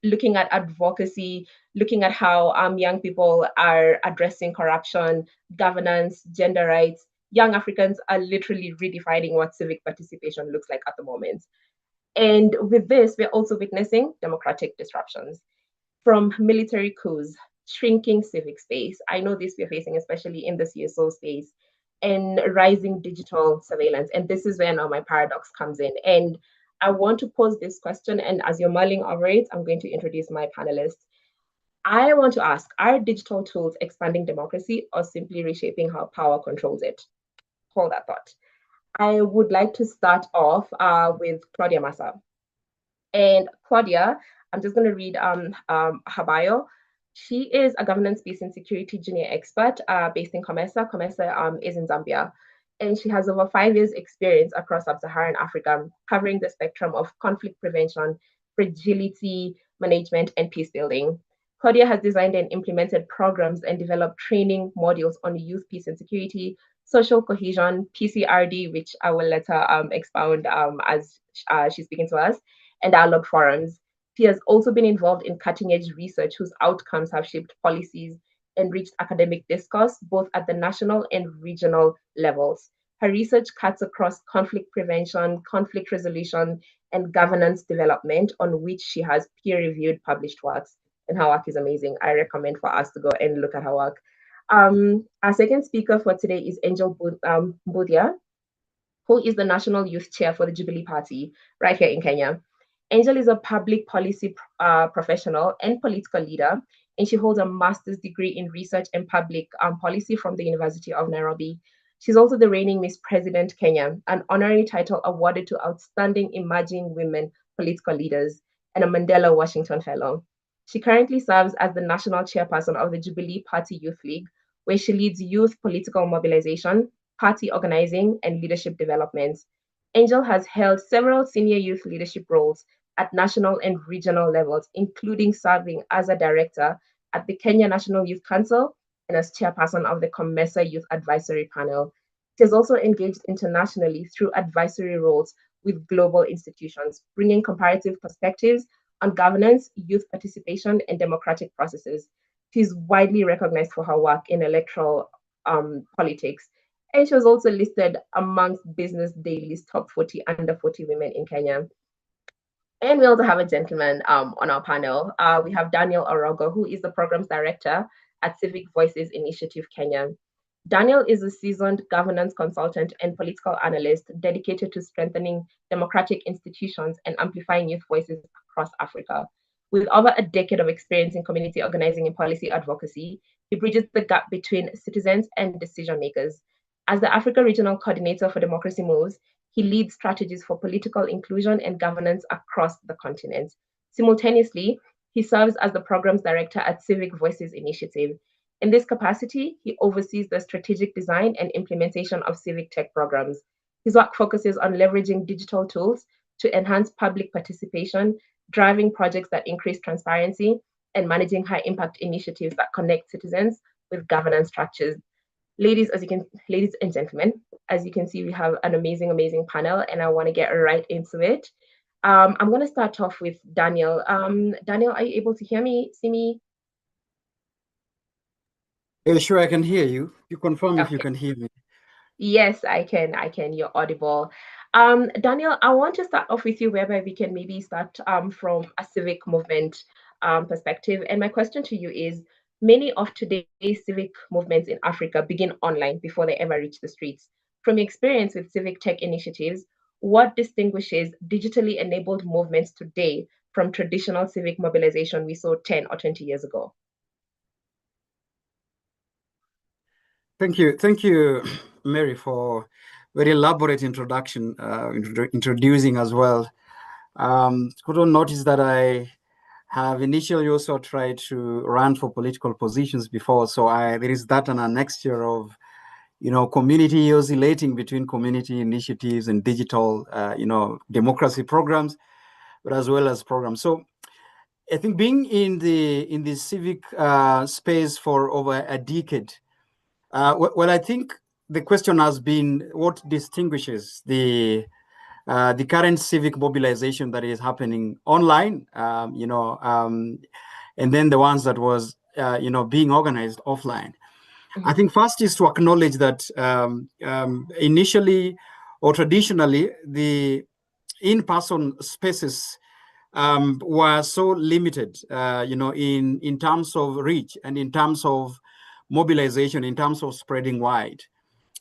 looking at advocacy, looking at how young people are addressing corruption, governance, gender rights. Young Africans are literally redefining what civic participation looks like at the moment. And with this, we're also witnessing democratic disruptions from military coups, shrinking civic space. I know this we're facing, especially in the CSO space, and rising digital surveillance. And this is where now my paradox comes in. And I want to pose this question. And as you're mulling over it, I'm going to introduce my panelists. I want to ask, are digital tools expanding democracy or simply reshaping how power controls it? Hold that thought. I would like to start off with Claudia Massa. And Claudia, I'm just going to read her bio. She is a governance, peace, and security junior expert based in Comesa. Comesa is in Zambia. And she has over 5 years' experience across sub-Saharan Africa, covering the spectrum of conflict prevention, fragility management, and peace building. Claudia has designed and implemented programs and developed training modules on youth, peace, and security, social cohesion, PCRD, which I will let her expound as she's speaking to us, and dialogue forums. She has also been involved in cutting edge research whose outcomes have shaped policies and reached academic discourse both at the national and regional levels. Her research cuts across conflict prevention, conflict resolution, and governance development, on which she has peer reviewed published works. And her work is amazing. I recommend for us to go and look at her work. Our second speaker for today is Angel Budia, who is the National Youth Chair for the Jubilee Party right here in Kenya. Angel is a public policy professional and political leader, and she holds a master's degree in research and public policy from the University of Nairobi. She's also the reigning Miss President Kenya, an honorary title awarded to outstanding emerging women political leaders, and a Mandela Washington Fellow. She currently serves as the national chairperson of the Jubilee Party Youth League, where she leads youth political mobilization, party organizing, and leadership development. Angel has held several senior youth leadership roles at national and regional levels, including serving as a director at the Kenya National Youth Council and as chairperson of the COMESA Youth Advisory Panel. She has also engaged internationally through advisory roles with global institutions, bringing comparative perspectives on governance, youth participation, and democratic processes. She's widely recognized for her work in electoral politics. And she was also listed amongst Business Daily's top 40 under 40 women in Kenya. And we also have a gentleman on our panel. We have Daniel Orogo, who is the programs director at Civic Voices Initiative Kenya. Daniel is a seasoned governance consultant and political analyst dedicated to strengthening democratic institutions and amplifying youth voices across Africa. With over a decade of experience in community organizing and policy advocacy, he bridges the gap between citizens and decision makers. As the Africa Regional Coordinator for Democracy Moves, he leads strategies for political inclusion and governance across the continent. Simultaneously, he serves as the Programs Director at Civic Voices Initiative. In this capacity, he oversees the strategic design and implementation of civic tech programs. His work focuses on leveraging digital tools to enhance public participation, driving projects that increase transparency, and managing high-impact initiatives that connect citizens with governance structures. Ladies and gentlemen, as you can see, we have an amazing panel, and I want to get right into it. I'm going to start off with Daniel. Daniel, are you able to hear me, see me? Yeah, sure, I can hear you. You confirm if you can hear me. Yes, I can. You're audible. Daniel, I want to start off with you, whereby we can maybe start from a civic movement perspective. And my question to you is, many of today's civic movements in Africa begin online before they ever reach the streets. From your experience with civic tech initiatives, what distinguishes digitally enabled movements today from traditional civic mobilization we saw 10 or 20 years ago? Thank you, Mary, for very elaborate introduction, introducing as well. Couldn't notice that I have initially also tried to run for political positions before, so there is that and an mixture of, community oscillating between community initiatives and digital, democracy programs, but as well as programs. So I think being in the civic space for over a decade. Well, I think the question has been what distinguishes the the current civic mobilization that is happening online, and then the ones that was, being organized offline. I think first is to acknowledge that initially or traditionally, the in-person spaces were so limited, in terms of reach and in terms of mobilization, in terms of spreading wide.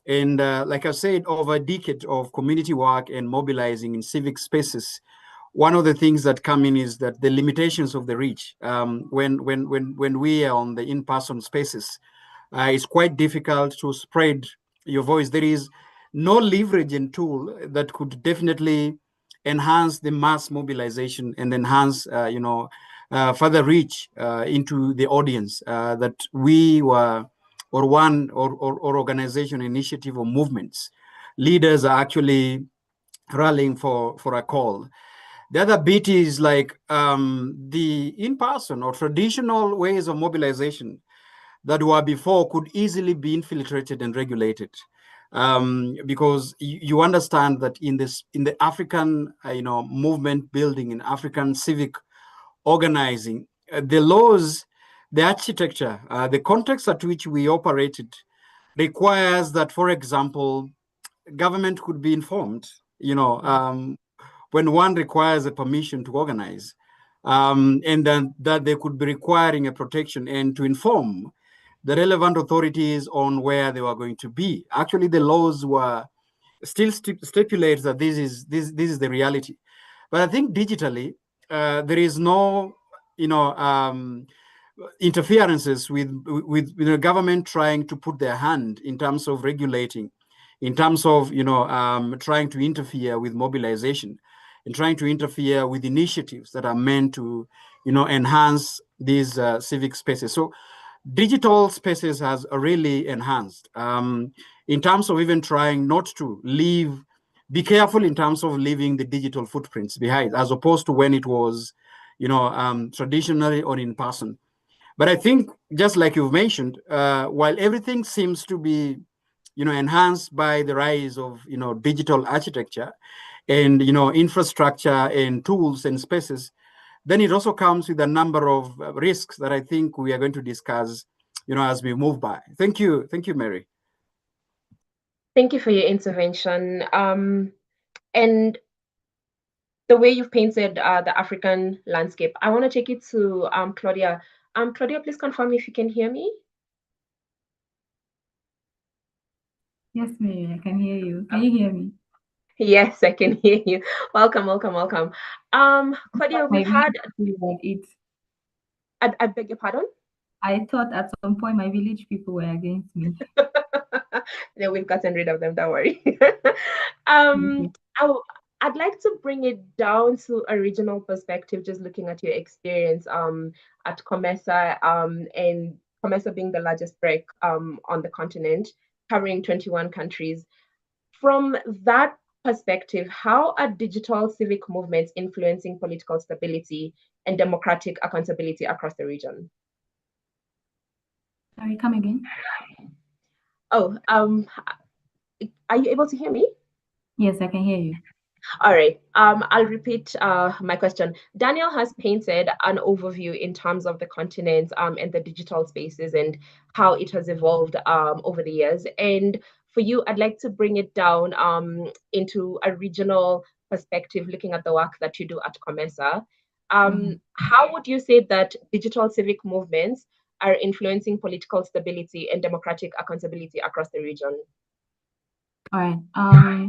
And like I said, over a decade of community work and mobilizing in civic spaces, one of the things that come in is that the limitations of the reach. When we are on the in-person spaces, it's quite difficult to spread your voice. There is no leverage and tool that could definitely enhance the mass mobilization and enhance, further reach into the audience that we were, or one or organization, initiative, or movements. Leaders are actually rallying for a call. The other bit is like the in-person or traditional ways of mobilization that were before could easily be infiltrated and regulated. Because you understand that in the African, movement building, in African civic organizing, the laws, the architecture, the context at which we operated requires that, for example, government could be informed, when one requires a permission to organize, and then that they could be requiring a protection and to inform the relevant authorities on where they were going to be. Actually, the laws were still stipulates that this is the reality. But I think digitally, there is no, interferences with the government trying to put their hand in terms of regulating, in terms of trying to interfere with mobilization, and trying to interfere with initiatives that are meant to enhance these civic spaces. So digital spaces has really enhanced, in terms of even trying not to be careful in terms of leaving the digital footprints behind, as opposed to when it was traditionally or in person. But I think, just like you've mentioned, while everything seems to be enhanced by the rise of digital architecture and infrastructure and tools and spaces, then it also comes with a number of risks that I think we are going to discuss as we move by. Thank you, Mary. Thank you for your intervention. And the way you've painted the African landscape, I want to take it to Claudia. Claudia, please confirm if you can hear me. Yes, Mary, I can hear you. Can you hear me? Yes, I can hear you. Welcome, welcome, welcome. Claudia, we've had like it. I beg your pardon? I thought at some point my village people were against me. Then we've gotten rid of them, don't worry. I'd like to bring it down to a regional perspective, just looking at your experience at COMESA, and COMESA being the largest BRIC on the continent, covering 21 countries. From that perspective, how are digital civic movements influencing political stability and democratic accountability across the region? Sorry, come again. Oh, are you able to hear me? Yes, I can hear you. All right. I'll repeat my question. Daniel has painted an overview in terms of the continent and the digital spaces and how it has evolved over the years. And for you, I'd like to bring it down into a regional perspective, looking at the work that you do at COMESA. How would you say that digital civic movements are influencing political stability and democratic accountability across the region? All right.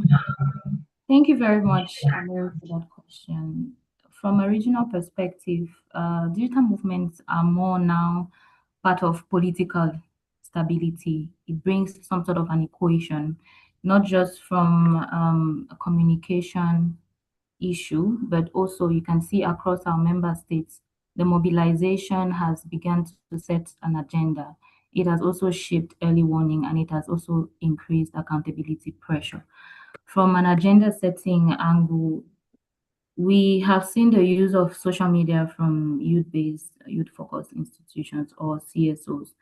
Thank you very much, Amir, for that question. From a regional perspective, digital movements are more now part of political stability. It brings some sort of an equation, not just from a communication issue, but also you can see across our member states, the mobilization has begun to set an agenda. It has also shaped early warning, and it has also increased accountability pressure. From an agenda setting angle, we have seen the use of social media from youth-based, youth-focused institutions or CSOs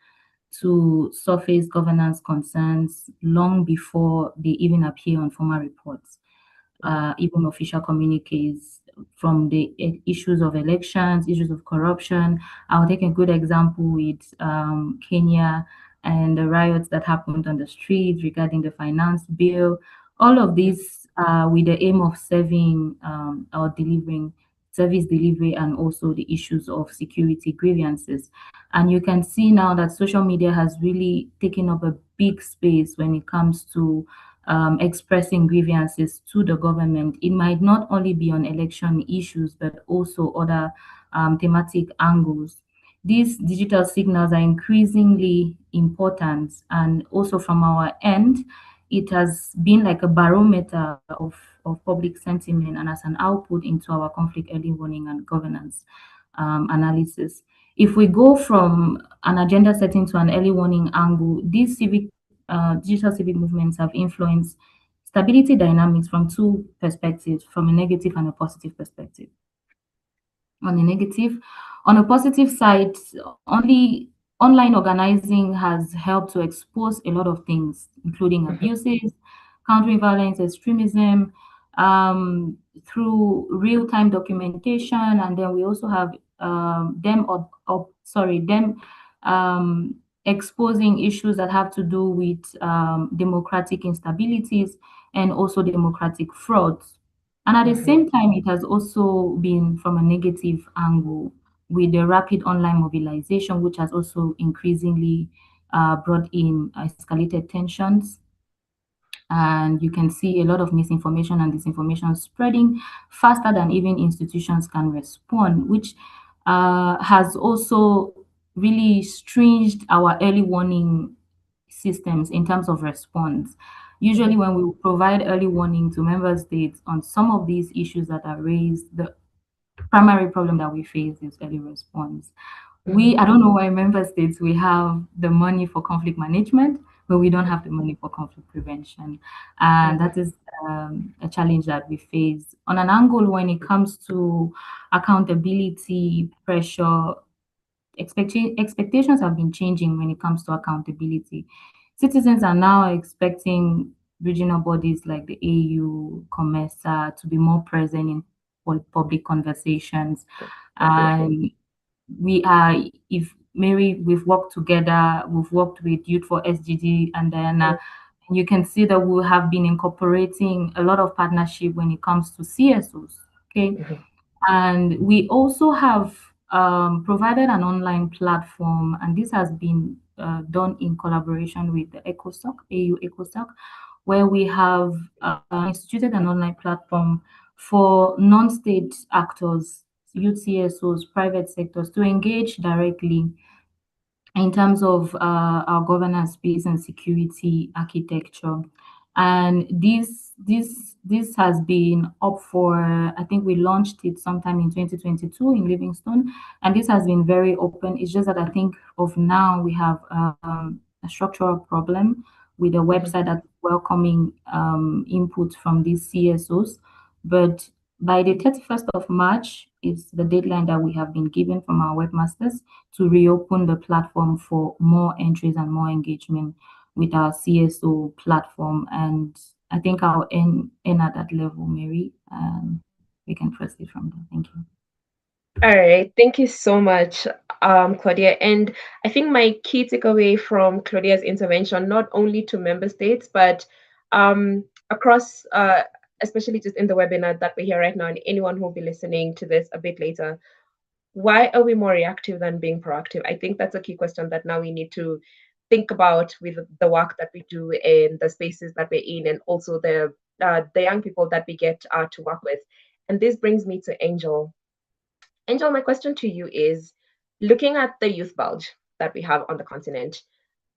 to surface governance concerns long before they even appear on formal reports. even official communiques from the issues of elections, issues of corruption. I'll take a good example with Kenya and the riots that happened on the streets regarding the finance bill. All of these with the aim of serving or delivering service delivery and also the issues of security grievances. And you can see now that social media has really taken up a big space when it comes to expressing grievances to the government. It might not only be on election issues, but also other thematic angles. These digital signals are increasingly important, and also from our end, it has been like a barometer of public sentiment and as an output into our conflict early warning and governance analysis. If we go from an agenda setting to an early warning angle, these digital civic movements have influenced stability dynamics from two perspectives, from a negative and a positive perspective. On a negative, on a positive side, only online organizing has helped to expose a lot of things, including abuses, countering violence, extremism, through real-time documentation, and then we also have them exposing issues that have to do with democratic instabilities and also democratic frauds. And at the same time, it has also been from a negative angle with the rapid online mobilization, which has also increasingly brought in escalated tensions. And you can see a lot of misinformation and disinformation spreading faster than even institutions can respond, which has also really stringed our early warning systems in terms of response. Usually, when we provide early warning to member states on some of these issues that are raised, the primary problem that we face is early response. I don't know why member states, we have the money for conflict management, but we don't have the money for conflict prevention. And that is a challenge that we face. On an angle, when it comes to accountability, pressure, expectations have been changing when it comes to accountability. Citizens are now expecting regional bodies like the AU, COMESA to be more present in public conversations. And we are, if Mary, we've worked together, we've worked with Youth for SGD and then you can see that we have been incorporating a lot of partnership when it comes to CSOs. Okay. And we also have provided an online platform, and this has been done in collaboration with the ECOSOC, AU ECOSOC, where we have instituted an online platform for non-state actors, youth CSOs, private sectors to engage directly in terms of our governance, peace, and security architecture. And this has been up for, I think we launched it sometime in 2022 in Livingstone, and this has been very open. It's just that I think of now we have a structural problem with a website that's welcoming input from these CSOs. But by the 31st of March is the deadline that we have been given from our webmasters to reopen the platform for more entries and more engagement with our CSO platform. And I think I'll end at that level, Mary. We can proceed from there. Thank you. All right. Thank you so much, Claudia. And I think my key takeaway from Claudia's intervention, not only to member states, but across, especially just in the webinar that we're here right now, and anyone who will be listening to this a bit later, why are we more reactive than being proactive? I think that's a key question that now we need to think about with the work that we do in the spaces that we're in, and also the young people that we get to work with. And this brings me to Angel. Angel, my question to you is, looking at the youth bulge that we have on the continent,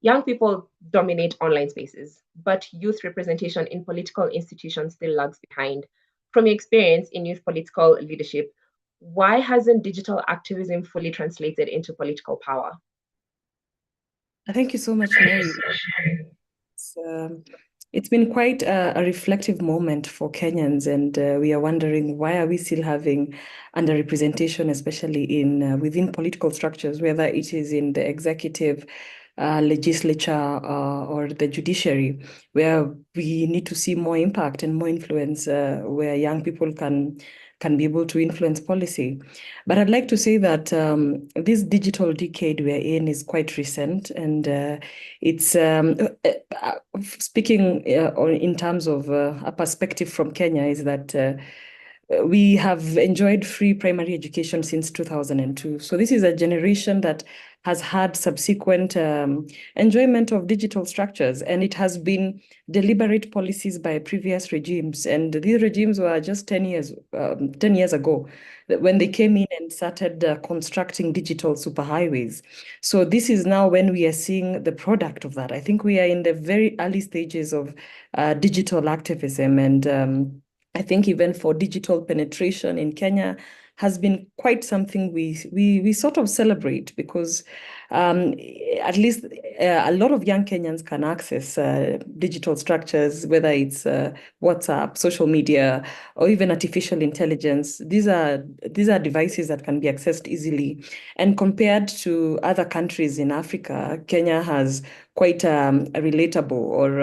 young people dominate online spaces, but youth representation in political institutions still lags behind. From your experience in youth political leadership, why hasn't digital activism fully translated into political power? Thank you so much, Mary. It's been quite a reflective moment for Kenyans, and we are wondering, why are we still having underrepresentation, especially in within political structures, whether it is in the executive, legislature or the judiciary, where we need to see more impact and more influence, where young people can be able to influence policy. But I'd like to say that this digital decade we're in is quite recent, and it's speaking in terms of a perspective from Kenya is that we have enjoyed free primary education since 2002. So this is a generation that has had subsequent enjoyment of digital structures, and it has been deliberate policies by previous regimes. And these regimes were just 10 years ago when they came in and started constructing digital superhighways. So this is now when we are seeing the product of that. I think we are in the very early stages of digital activism, and I think even for digital penetration in Kenya has been quite something we sort of celebrate, because at least a lot of young Kenyans can access digital structures, whether it's WhatsApp, social media, or even artificial intelligence. These are devices that can be accessed easily. And compared to other countries in Africa, Kenya has quite a relatable or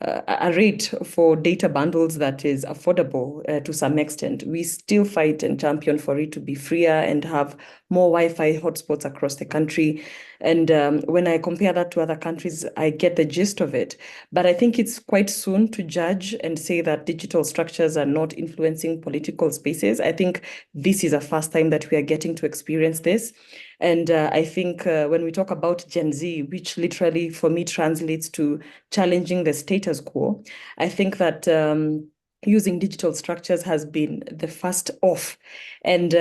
a rate for data bundles that is affordable to some extent. We still fight and champion for it to be freer and have more Wi-Fi hotspots across the country. And when I compare that to other countries, I get the gist of it. But I think it's quite soon to judge and say that digital structures are not influencing political spaces. I think this is a first time that we are getting to experience this. And I think when we talk about Gen Z, which literally for me translates to challenging the status quo, I think that using digital structures has been the first off. And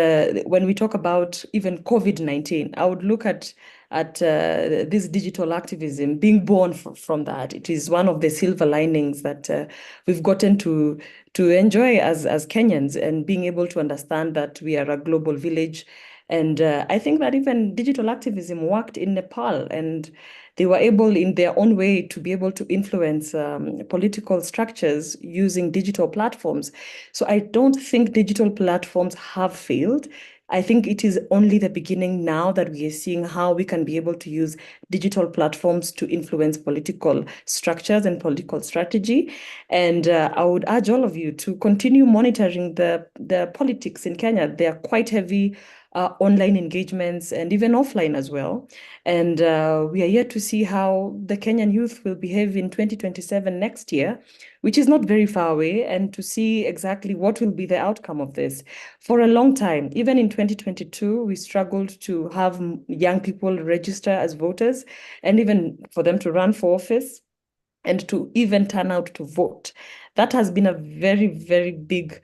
when we talk about even COVID-19, I would look at this digital activism being born from that. It is one of the silver linings that we've gotten to enjoy as Kenyans, and being able to understand that we are a global village. And I think that even digital activism worked in Nepal, and they were able in their own way to be able to influence political structures using digital platforms. So I don't think digital platforms have failed. I think it is only the beginning now that we are seeing how we can be able to use digital platforms to influence political structures and political strategy. And I would urge all of you to continue monitoring the politics in Kenya. They are quite heavy online engagements and even offline as well. And we are yet to see how the Kenyan youth will behave in 2027 next year, which is not very far away, and to see exactly what will be the outcome of this. For a long time, even in 2022, we struggled to have young people register as voters, and even for them to run for office and to even turn out to vote. That has been a very, very big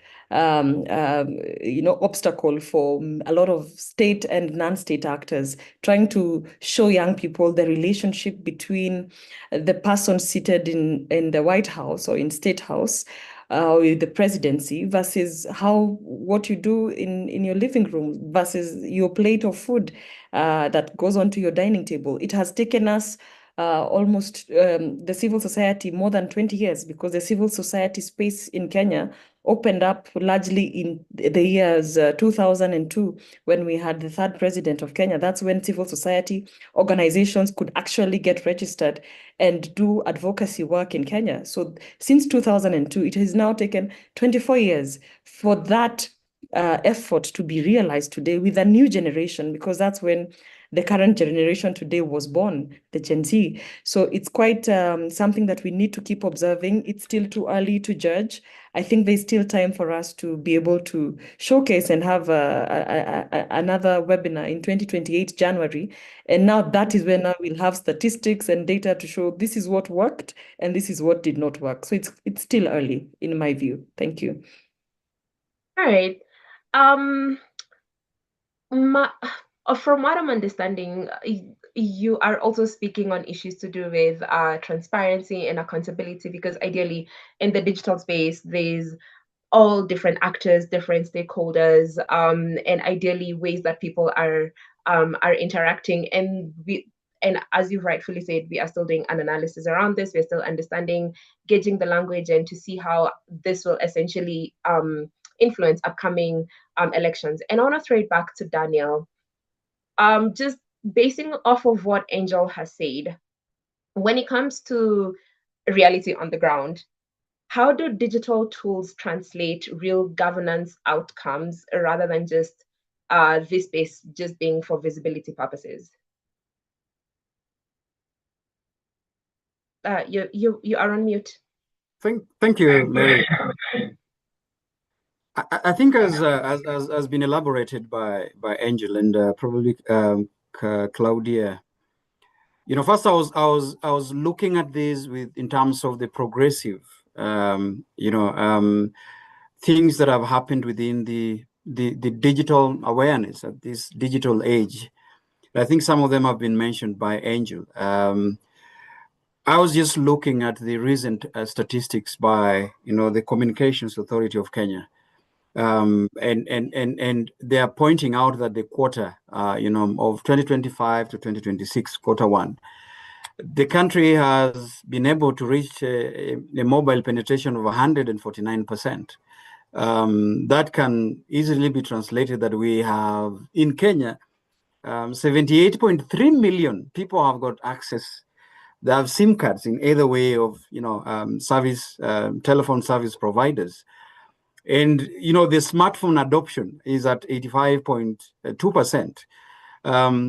obstacle for a lot of state and non-state actors, trying to show young people the relationship between the person seated in the White House or in State House with the presidency versus what you do in your living room versus your plate of food that goes onto your dining table. It has taken us almost the civil society more than 20 years, because the civil society space in Kenya opened up largely in the years 2002, when we had the third president of Kenya. That's when civil society organizations could actually get registered and do advocacy work in Kenya. So since 2002, it has now taken 24 years for that effort to be realized today with a new generation, because that's when the current generation today was born, the Gen Z. So it's quite something that we need to keep observing. It's still too early to judge. I think there's still time for us to be able to showcase and have another webinar in 2028 January. And now that is when we'll have statistics and data to show this is what worked and this is what did not work. So it's still early, in my view. Thank you. All right. From what I'm understanding, you are also speaking on issues to do with transparency and accountability, because ideally in the digital space, there's all different actors, different stakeholders, and ideally ways that people are interacting. And as you rightfully said, we are still doing an analysis around this. We're still understanding, gauging the language, and to see how this will essentially influence upcoming elections. And I want to throw it back to Daniel. Just basing off of what Angel has said, when it comes to reality on the ground, how do digital tools translate real governance outcomes rather than just this space just being for visibility purposes? You are on mute. Thank you, Mary. I think as been elaborated by Angel and probably Claudia. First I was looking at this in terms of the progressive, things that have happened within the digital awareness at this digital age. I think some of them have been mentioned by Angel. I was just looking at the recent statistics by the Communications Authority of Kenya. And they are pointing out that the quarter, of 2025 to 2026, quarter one, the country has been able to reach a mobile penetration of 149%. That can easily be translated that we have in Kenya, 78.3 million people have got access. They have SIM cards in either way of telephone service providers. And the smartphone adoption is at 85.2%.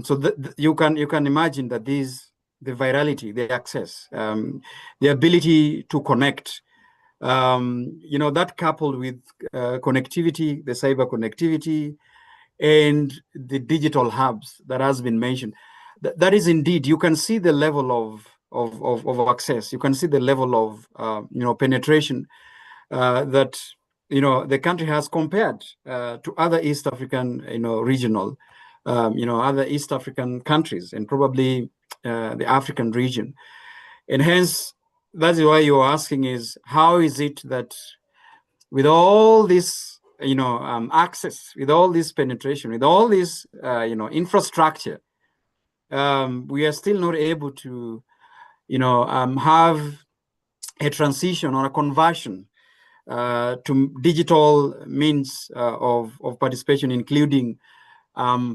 So you can imagine that the virality, the access, the ability to connect, that coupled with connectivity, the cyber connectivity, and the digital hubs that has been mentioned, that is indeed, you can see the level of access. You can see the level of penetration that the country has compared to other East African regional other East African countries, and probably the African region. And hence that's why you're asking is, how is it that with all this access, with all this penetration, with all this infrastructure, we are still not able to have a transition or a conversion to digital means of participation, including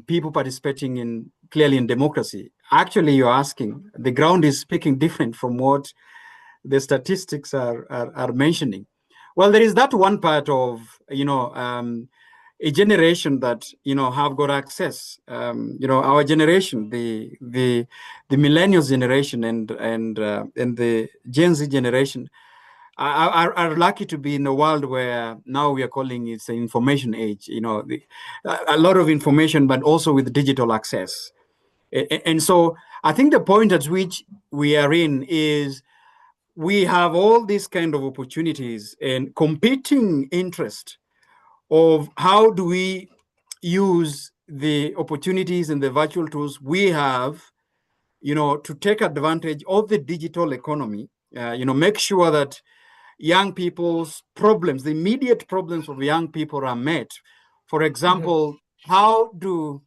people participating clearly in democracy. Actually, you're asking, the ground is speaking different from what the statistics are mentioning. Well, there is that one part of a generation that have got access. Our generation, the millennials generation and the Gen Z generation are lucky to be in a world where now we are calling it an information age. A lot of information, but also with digital access. And so I think the point at which we are in is we have all these kind of opportunities and competing interest of how do we use the opportunities and the virtual tools we have, to take advantage of the digital economy, make sure that young people's problems, the immediate problems of young people are met. For example, how do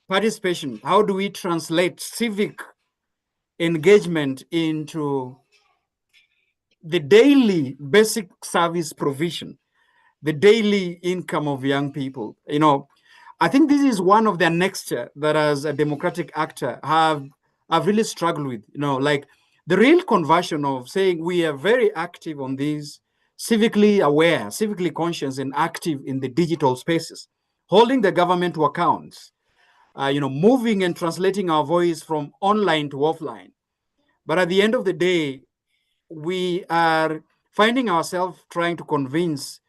we translate civic engagement into the daily basic service provision, the daily income of young people? I think this is one of the next that as a democratic actor have really struggled with, like the real conversion of saying we are very active on these, civically aware, civically conscious and active in the digital spaces, holding the government to accounts, moving and translating our voice from online to offline. But at the end of the day, we are finding ourselves trying to convince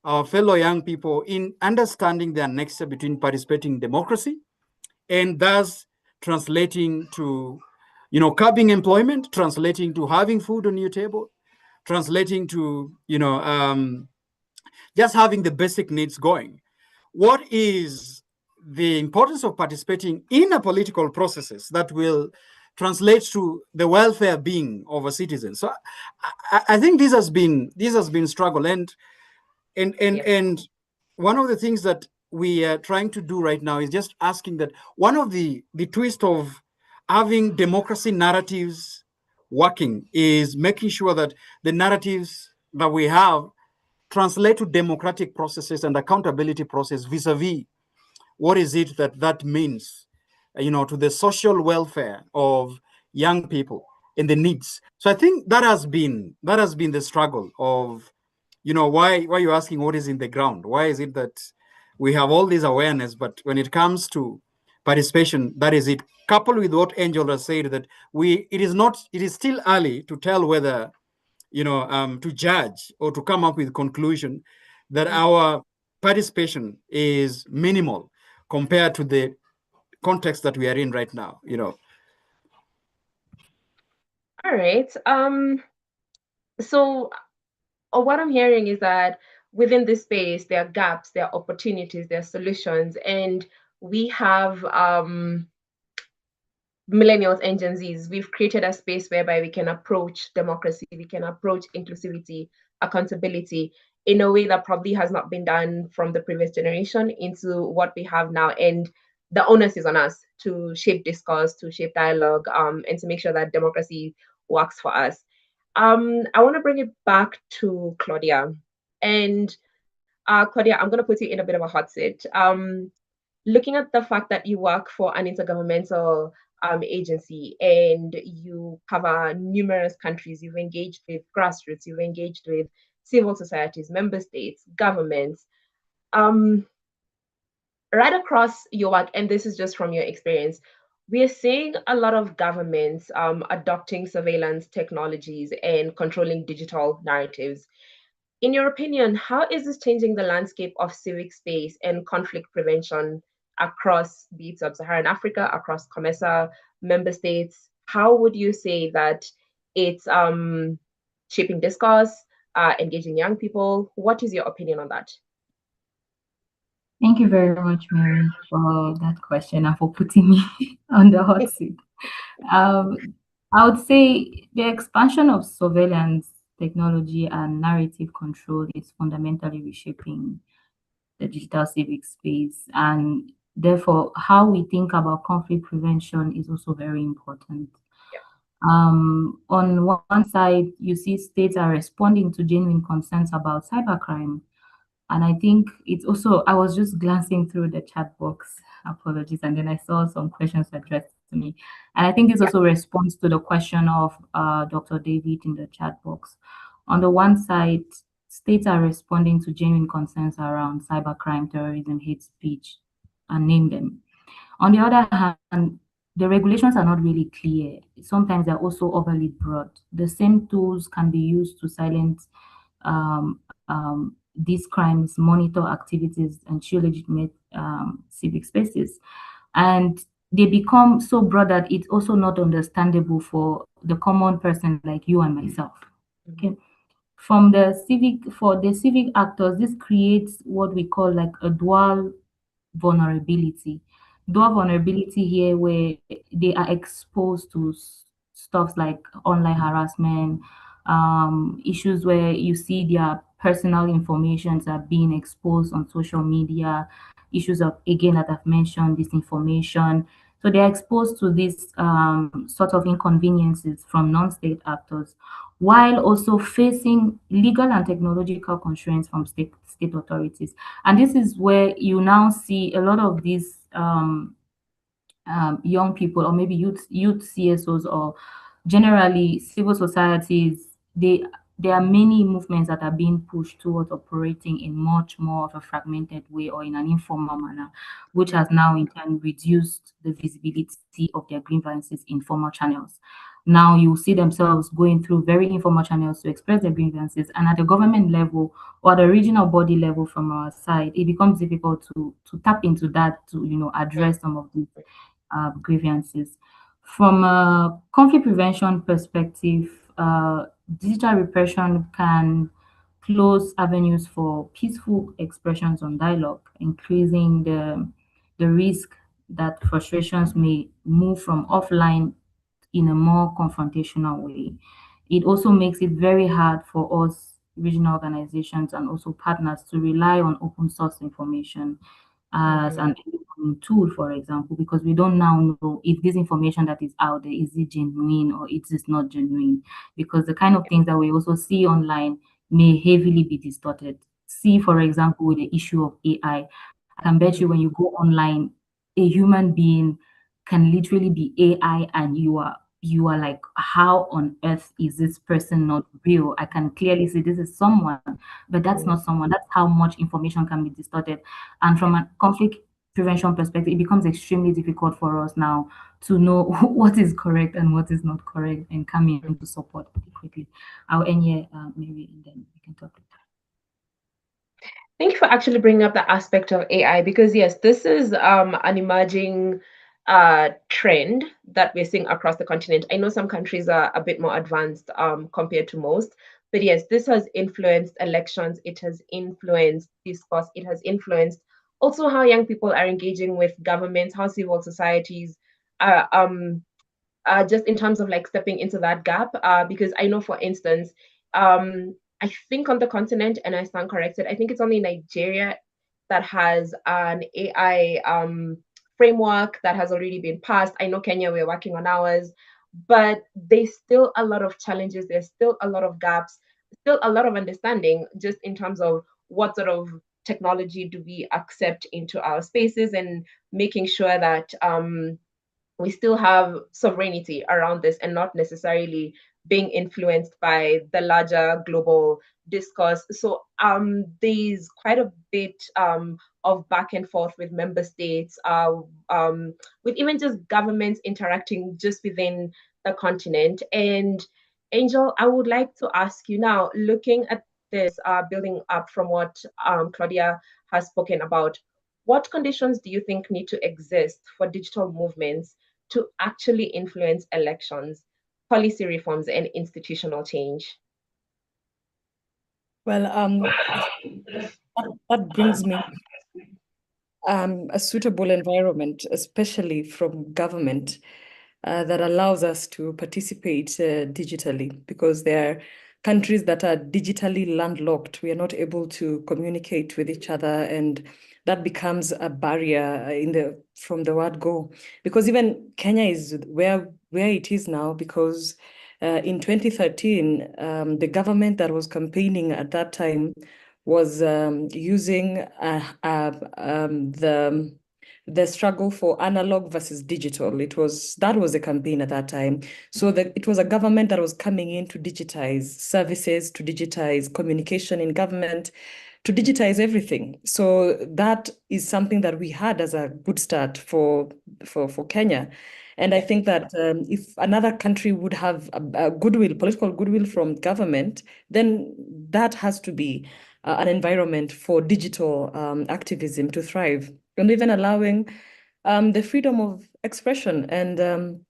our fellow young people in understanding the nexus between participating in democracy and thus translating to, curbing employment, translating to having food on your table, translating to, just having the basic needs going. What is the importance of participating in a political processes that will translate to the welfare being of a citizen? So I think this has been struggle, and one of the things that we are trying to do right now is just asking that one of the twist of having democracy narratives working is making sure that the narratives that we have translate to democratic processes and accountability process vis-a-vis what is it that means to the social welfare of young people and the needs. So I think that has been the struggle of, why you're asking what is in the ground. Why is it that we have all this awareness, but when it comes to participation, that is it. Coupled with what Angel has said, that it is still early to tell whether, to judge or to come up with conclusion that our participation is minimal compared to the context that we are in right now. All right. So what I'm hearing is that within this space, there are gaps, there are opportunities, there are solutions, and we have millennials and Gen Zs. We've created a space whereby we can approach democracy, we can approach inclusivity, accountability in a way that probably has not been done from the previous generation into what we have now. And the onus is on us to shape discourse, to shape dialogue, and to make sure that democracy works for us. I want to bring it back to Claudia. And Claudia, I'm going to put you in a bit of a hot seat. Looking at the fact that you work for an intergovernmental agency and you cover numerous countries, you've engaged with grassroots, you've engaged with civil societies, member states, governments, right across your work, and this is just from your experience, we are seeing a lot of governments adopting surveillance technologies and controlling digital narratives. In your opinion, how is this changing the landscape of civic space and conflict prevention across, be it sub-Saharan Africa, across COMESA member states? How would you say that it's shaping discourse, engaging young people? What is your opinion on that? Thank you very much, Mary, for that question and for putting me on the hot seat. I would say the expansion of surveillance technology and narrative control is fundamentally reshaping the digital civic space. And therefore, how we think about conflict prevention is also very important. On one side, you see states are responding to genuine concerns about cybercrime. And I think it's also, I was just glancing through the chat box, apologies, and then I saw some questions addressed to me. And I think this also responds to the question of Dr. David in the chat box. On the one side, states are responding to genuine concerns around cybercrime, terrorism, hate speech, and name them. On the other hand, the regulations are not really clear. Sometimes they're also overly broad. The same tools can be used to silence these crimes, monitor activities, and ensure legitimate civic spaces. And they become so broad that it's also not understandable for the common person like you and myself. Okay. For the civic actors, this creates what we call like a dual vulnerability. Dual vulnerability here where they are exposed to stuff like online harassment, issues where you see their personal informations are being exposed on social media, issues of, again, that I've mentioned, disinformation. So they're exposed to these sort of inconveniences from non-state actors, while also facing legal and technological constraints from state authorities. And this is where you now see a lot of these young people, or maybe youth CSOs, or generally civil societies. There are many movements that are being pushed towards operating in much more of a fragmented way or in an informal manner, which has now in turn reduced the visibility of their grievances in formal channels. Now you see themselves going through very informal channels to express their grievances, and at the government level or the regional body level from our side, it becomes difficult to tap into that to address some of these grievances. From a conflict prevention perspective, digital repression can close avenues for peaceful expressions on dialogue, increasing the risk that frustrations may move from offline in a more confrontational way. It also makes it very hard for us regional organizations and also partners to rely on open source information as an tool, for example, because we don't now know if this information that is out there, is it genuine or it is not genuine, because the kind of things that we also see online may heavily be distorted. See, for example, with the issue of AI, I can bet you when you go online, a human being can literally be AI, and you are like, how on earth is this person not real? I can clearly see this is someone, but that's not someone. That's how much information can be distorted. And from a conflict prevention perspective, it becomes extremely difficult for us now to know what is correct and what is not correct, and come in to support quickly. I'll end here, maybe, and then we can talk. Thank you for actually bringing up the aspect of AI, because yes, this is an emerging trend that we're seeing across the continent. I know some countries are a bit more advanced compared to most, but yes, this has influenced elections. It has influenced discourse. It has influenced also how young people are engaging with governments, how civil societies are just in terms of like stepping into that gap. Because I know, for instance, I think on the continent, and I stand corrected, I think it's only Nigeria that has an AI framework that has already been passed. I know Kenya, we're working on ours, but there's still a lot of challenges. There's still a lot of gaps, still a lot of understanding just in terms of what sort of technology do we accept into our spaces, and making sure that we still have sovereignty around this and not necessarily being influenced by the larger global discourse. So there's quite a bit of back and forth with member states, with even just governments interacting just within the continent. And Angel, I would like to ask you now, looking at this, building up from what Claudia has spoken about, what conditions do you think need to exist for digital movements to actually influence elections, policy reforms, and institutional change? Well, that brings me a suitable environment, especially from government, that allows us to participate digitally, because there are countries that are digitally landlocked. We are not able to communicate with each other, and that becomes a barrier from the word go. Because even Kenya is where it is now, because in 2013, the government that was campaigning at that time was using the struggle for analog versus digital. That was the campaign at that time. So it was a government that was coming in to digitize services, to digitize communication in government, to digitize everything. So that is something that we had as a good start for Kenya. And I think that if another country would have a goodwill, political goodwill from government, then that has to be an environment for digital activism to thrive, and even allowing the freedom of expression and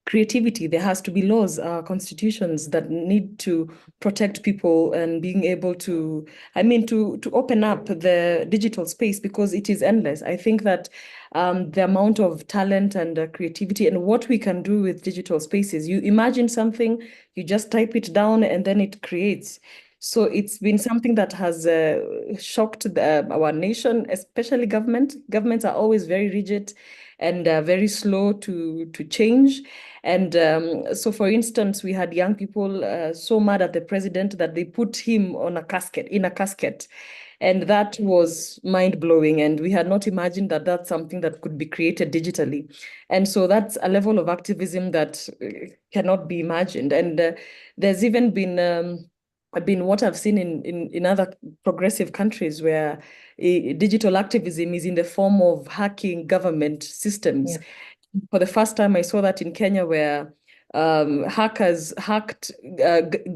creativity. There has to be laws, constitutions that need to protect people, and being able to, to open up the digital space, because it is endless. I think that the amount of talent and creativity and what we can do with digital spaces, you imagine something, you just type it down, and then it creates. So it's been something that has shocked our nation, especially government. Governments are always very rigid and very slow to change. And so, for instance, we had young people so mad at the president that they put him in a casket. And that was mind-blowing. And we had not imagined that that's something that could be created digitally. And so that's a level of activism that cannot be imagined. And there's even been what I've seen in other progressive countries, where digital activism is in the form of hacking government systems. Yeah. For the first time, I saw that in Kenya, where hackers hacked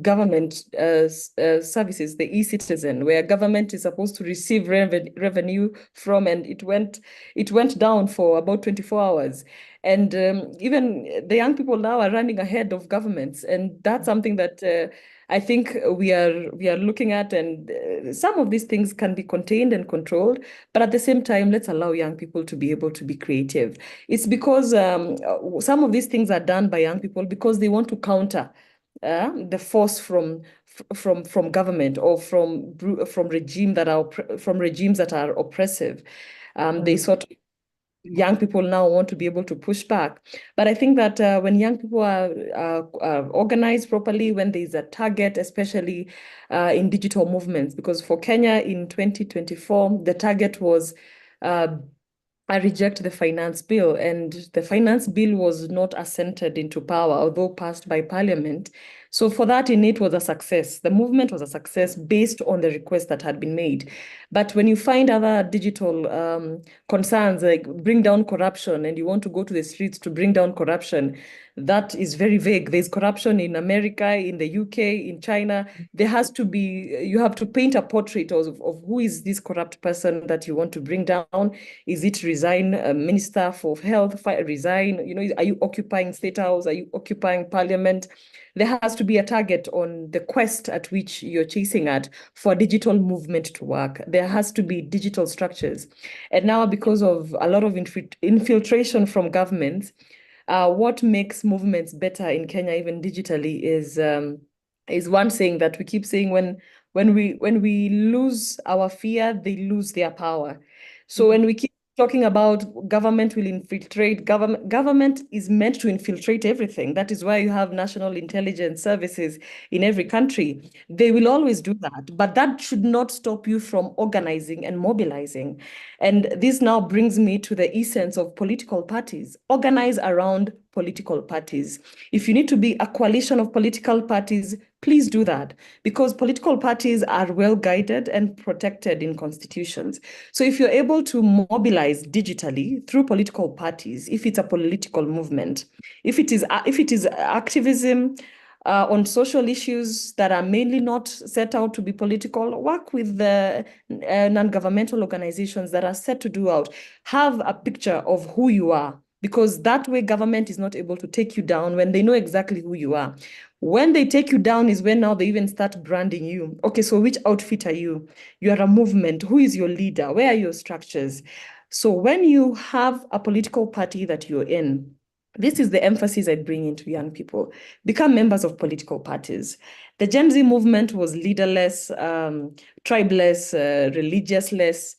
government services, the e-citizen, where government is supposed to receive revenue from, and it went down for about 24 hours. And even the young people now are running ahead of governments, and that's something that I think we are looking at, and some of these things can be contained and controlled, but at the same time, let's allow young people to be able to be creative. It's because some of these things are done by young people because they want to counter the force from government, or from regimes that are oppressive. They sort of, young people now want to be able to push back. But I think that when young people are organized properly, when there's a target, especially in digital movements, because for Kenya in 2024, the target was I reject the finance bill. And the finance bill was not assented into power, although passed by parliament. So for that, in it was a success. The movement was a success based on the request that had been made. But when you find other digital concerns, like bring down corruption, and you want to go to the streets to bring down corruption, that is very vague. There's corruption in America, in the UK, in China. There has to be, you have to paint a portrait of who is this corrupt person that you want to bring down. Is it resign Minister for Health, resign, are you occupying State House? Are you occupying Parliament? There has to be a target on the quest at which you're chasing at for digital movement to work. There has to be digital structures. And now, because of a lot of infiltration from governments, what makes movements better in Kenya, even digitally, is one saying that we keep saying: when we lose our fear, they lose their power. So when we keep talking about government will infiltrate, government is meant to infiltrate everything. That is why you have national intelligence services in every country. They will always do that, but that should not stop you from organizing and mobilizing. And this now brings me to the essence of political parties. Organize around political parties. If you need to be a coalition of political parties, please do that, because political parties are well guided and protected in constitutions. So if you're able to mobilize digitally through political parties, if it's a political movement, if it is activism on social issues that are mainly not set out to be political, work with the non-governmental organizations that are set to do out. Have a picture of who you are, because that way government is not able to take you down when they know exactly who you are. When they take you down is when now they even start branding you. Okay, so which outfit are you? You are a movement. Who is your leader? Where are your structures? So when you have a political party that you're in, this is the emphasis I bring into young people. Become members of political parties. The Gen Z movement was leaderless, tribeless, religiousness,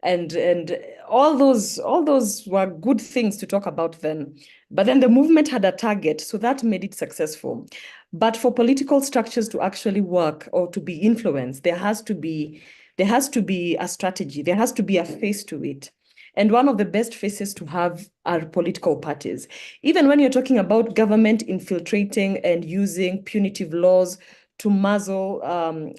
and all those were good things to talk about then. But then the movement had a target, so that made it successful. But for political structures to actually work or to be influenced, there has to be a strategy, there has to be a face to it. And one of the best faces to have are political parties. Even when you're talking about government infiltrating and using punitive laws to muzzle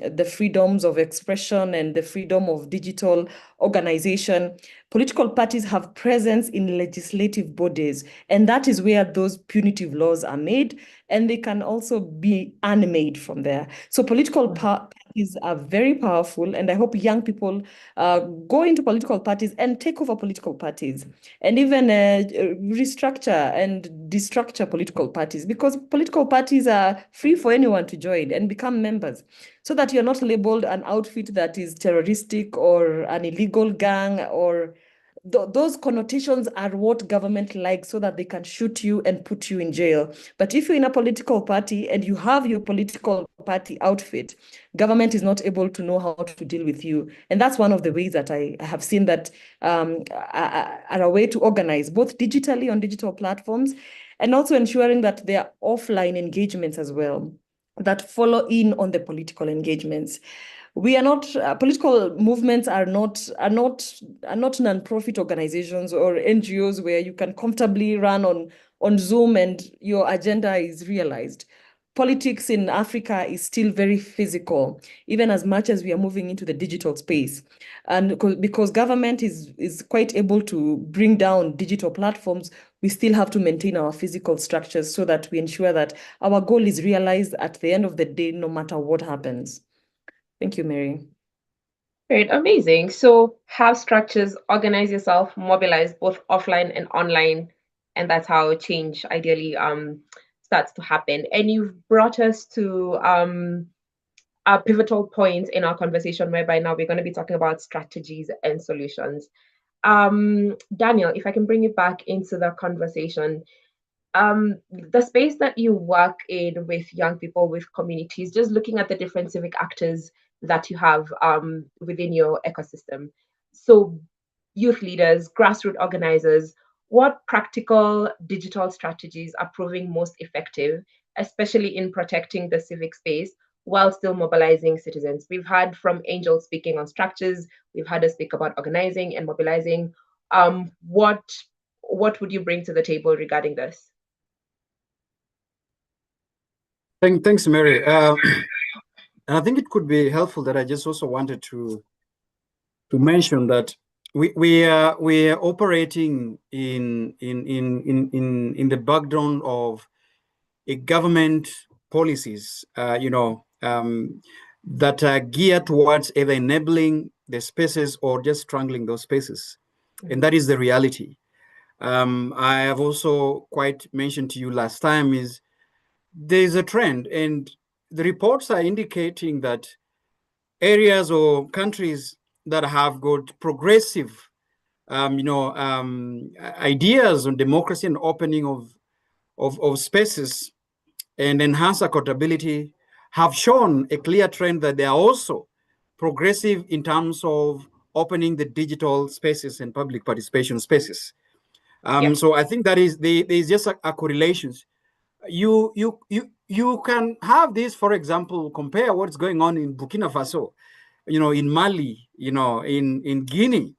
the freedoms of expression and the freedom of digital organization, political parties have presence in legislative bodies. And that is where those punitive laws are made, and they can also be unmade from there. So political parties are very powerful, and I hope young people go into political parties and take over political parties, and even restructure and destructure political parties, because political parties are free for anyone to join and become members, so that you're not labeled an outfit that is terroristic or an illegal gang, or those connotations are what government likes, so that they can shoot you and put you in jail. But if you're in a political party and you have your political party outfit, government is not able to know how to deal with you. And that's one of the ways that I have seen that are a way to organize, both digitally on digital platforms, and also ensuring that there are offline engagements as well that follow in on the political engagements. We are not political movements are not non-profit organizations or NGOs where you can comfortably run on Zoom and your agenda is realized. Politics in Africa is still very physical, even as much as we are moving into the digital space. And because government is quite able to bring down digital platforms, we still have to maintain our physical structures so that we ensure that our goal is realized at the end of the day, no matter what happens. Thank you, Mary. Great, amazing. So have structures, organize yourself, mobilize both offline and online, and that's how change ideally starts to happen. And you've brought us to a pivotal point in our conversation, whereby now we're going to be talking about strategies and solutions. Daniel, if I can bring you back into the conversation, the space that you work in with young people, with communities, just looking at the different civic actors that you have within your ecosystem. So youth leaders, grassroots organizers, what practical digital strategies are proving most effective, especially in protecting the civic space while still mobilizing citizens? We've had from Angel speaking on structures, we've had her speak about organizing and mobilizing. What would you bring to the table regarding this? Thanks, Mary. And I think it could be helpful that I just also wanted to mention that we are operating in the background of a government policies, that are geared towards either enabling the spaces or just strangling those spaces, and that is the reality. I have also quite mentioned to you last time is there's a trend, and the reports are indicating that areas or countries that have got progressive, ideas on democracy and opening of spaces and enhance accountability have shown a clear trend that they are also progressive in terms of opening the digital spaces and public participation spaces. So I think that is there is just a correlation. You can have this, for example, compare what's going on in Burkina Faso, in Mali, in Guinea,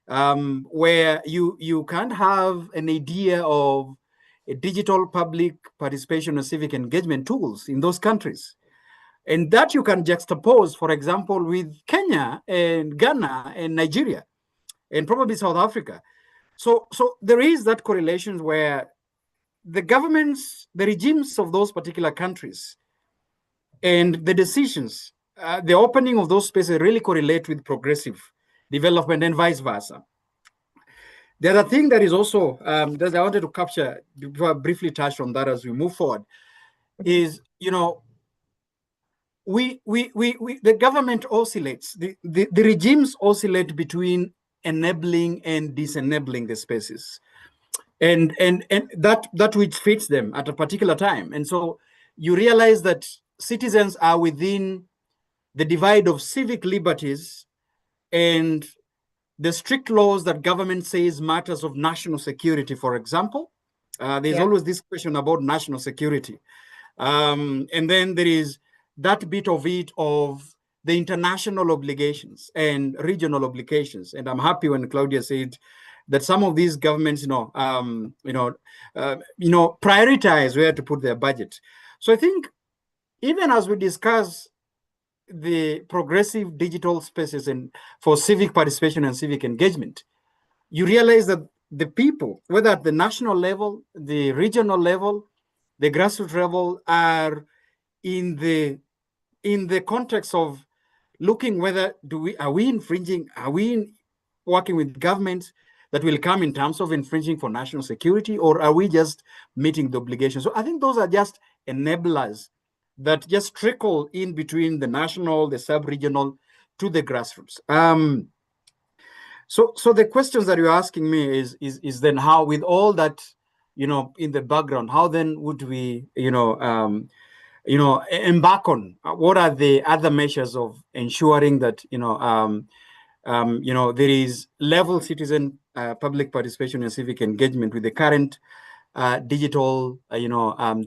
where you can't have an idea of a digital public participation and civic engagement tools in those countries. And that you can juxtapose, for example, with Kenya and Ghana and Nigeria and probably South Africa. So there is that correlation where the governments, the regimes of those particular countries and the decisions, the opening of those spaces really correlate with progressive development and vice versa. The other thing that is also, that I wanted to capture before I briefly touch on that as we move forward, is, the government oscillates, the regimes oscillate between enabling and disenabling the spaces, and that which fits them at a particular time. And so you realize that citizens are within the divide of civic liberties and the strict laws that government says matters of national security, for example. There's always this question about national security. And then there is that bit of it of the international obligations and regional obligations. And I'm happy when Claudia said that some of these governments, prioritize where to put their budget. So I think even as we discuss the progressive digital spaces and for civic participation and civic engagement, you realize that the people, whether at the national level, the regional level, the grassroots level, are in the context of looking whether are we infringing, are we working with governments that will come in terms of infringing for national security, or are we just meeting the obligations? So I think those are just enablers that just trickle in between the national, the sub-regional, to the grassroots. So the questions that you're asking me is then how, with all that, in the background, how then would we, embark on what are the other measures of ensuring that, there is level citizen public participation and civic engagement with the current digital,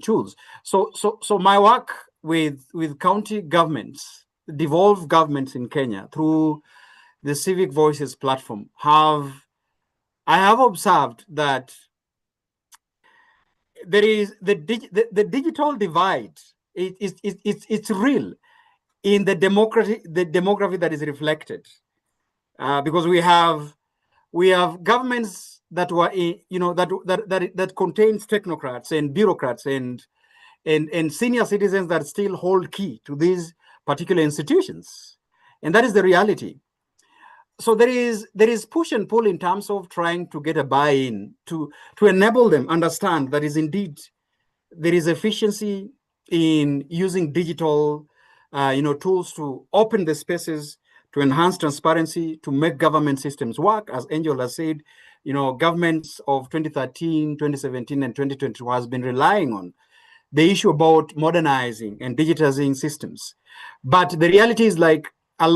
tools. So my work with county governments, devolved governments in Kenya through the Civic Voices platform, I have observed that there is the digital divide. It's real in the demography that is reflected, because we have governments that were that contains technocrats and bureaucrats and senior citizens that still hold key to these particular institutions, and that is the reality. So there is push and pull in terms of trying to get a buy-in to enable them understand that is indeed there is efficiency in using digital tools to open the spaces, to enhance transparency, to make government systems work. As Angel has said, governments of 2013, 2017, and 2022 has been relying on the issue about modernizing and digitizing systems. But the reality is like a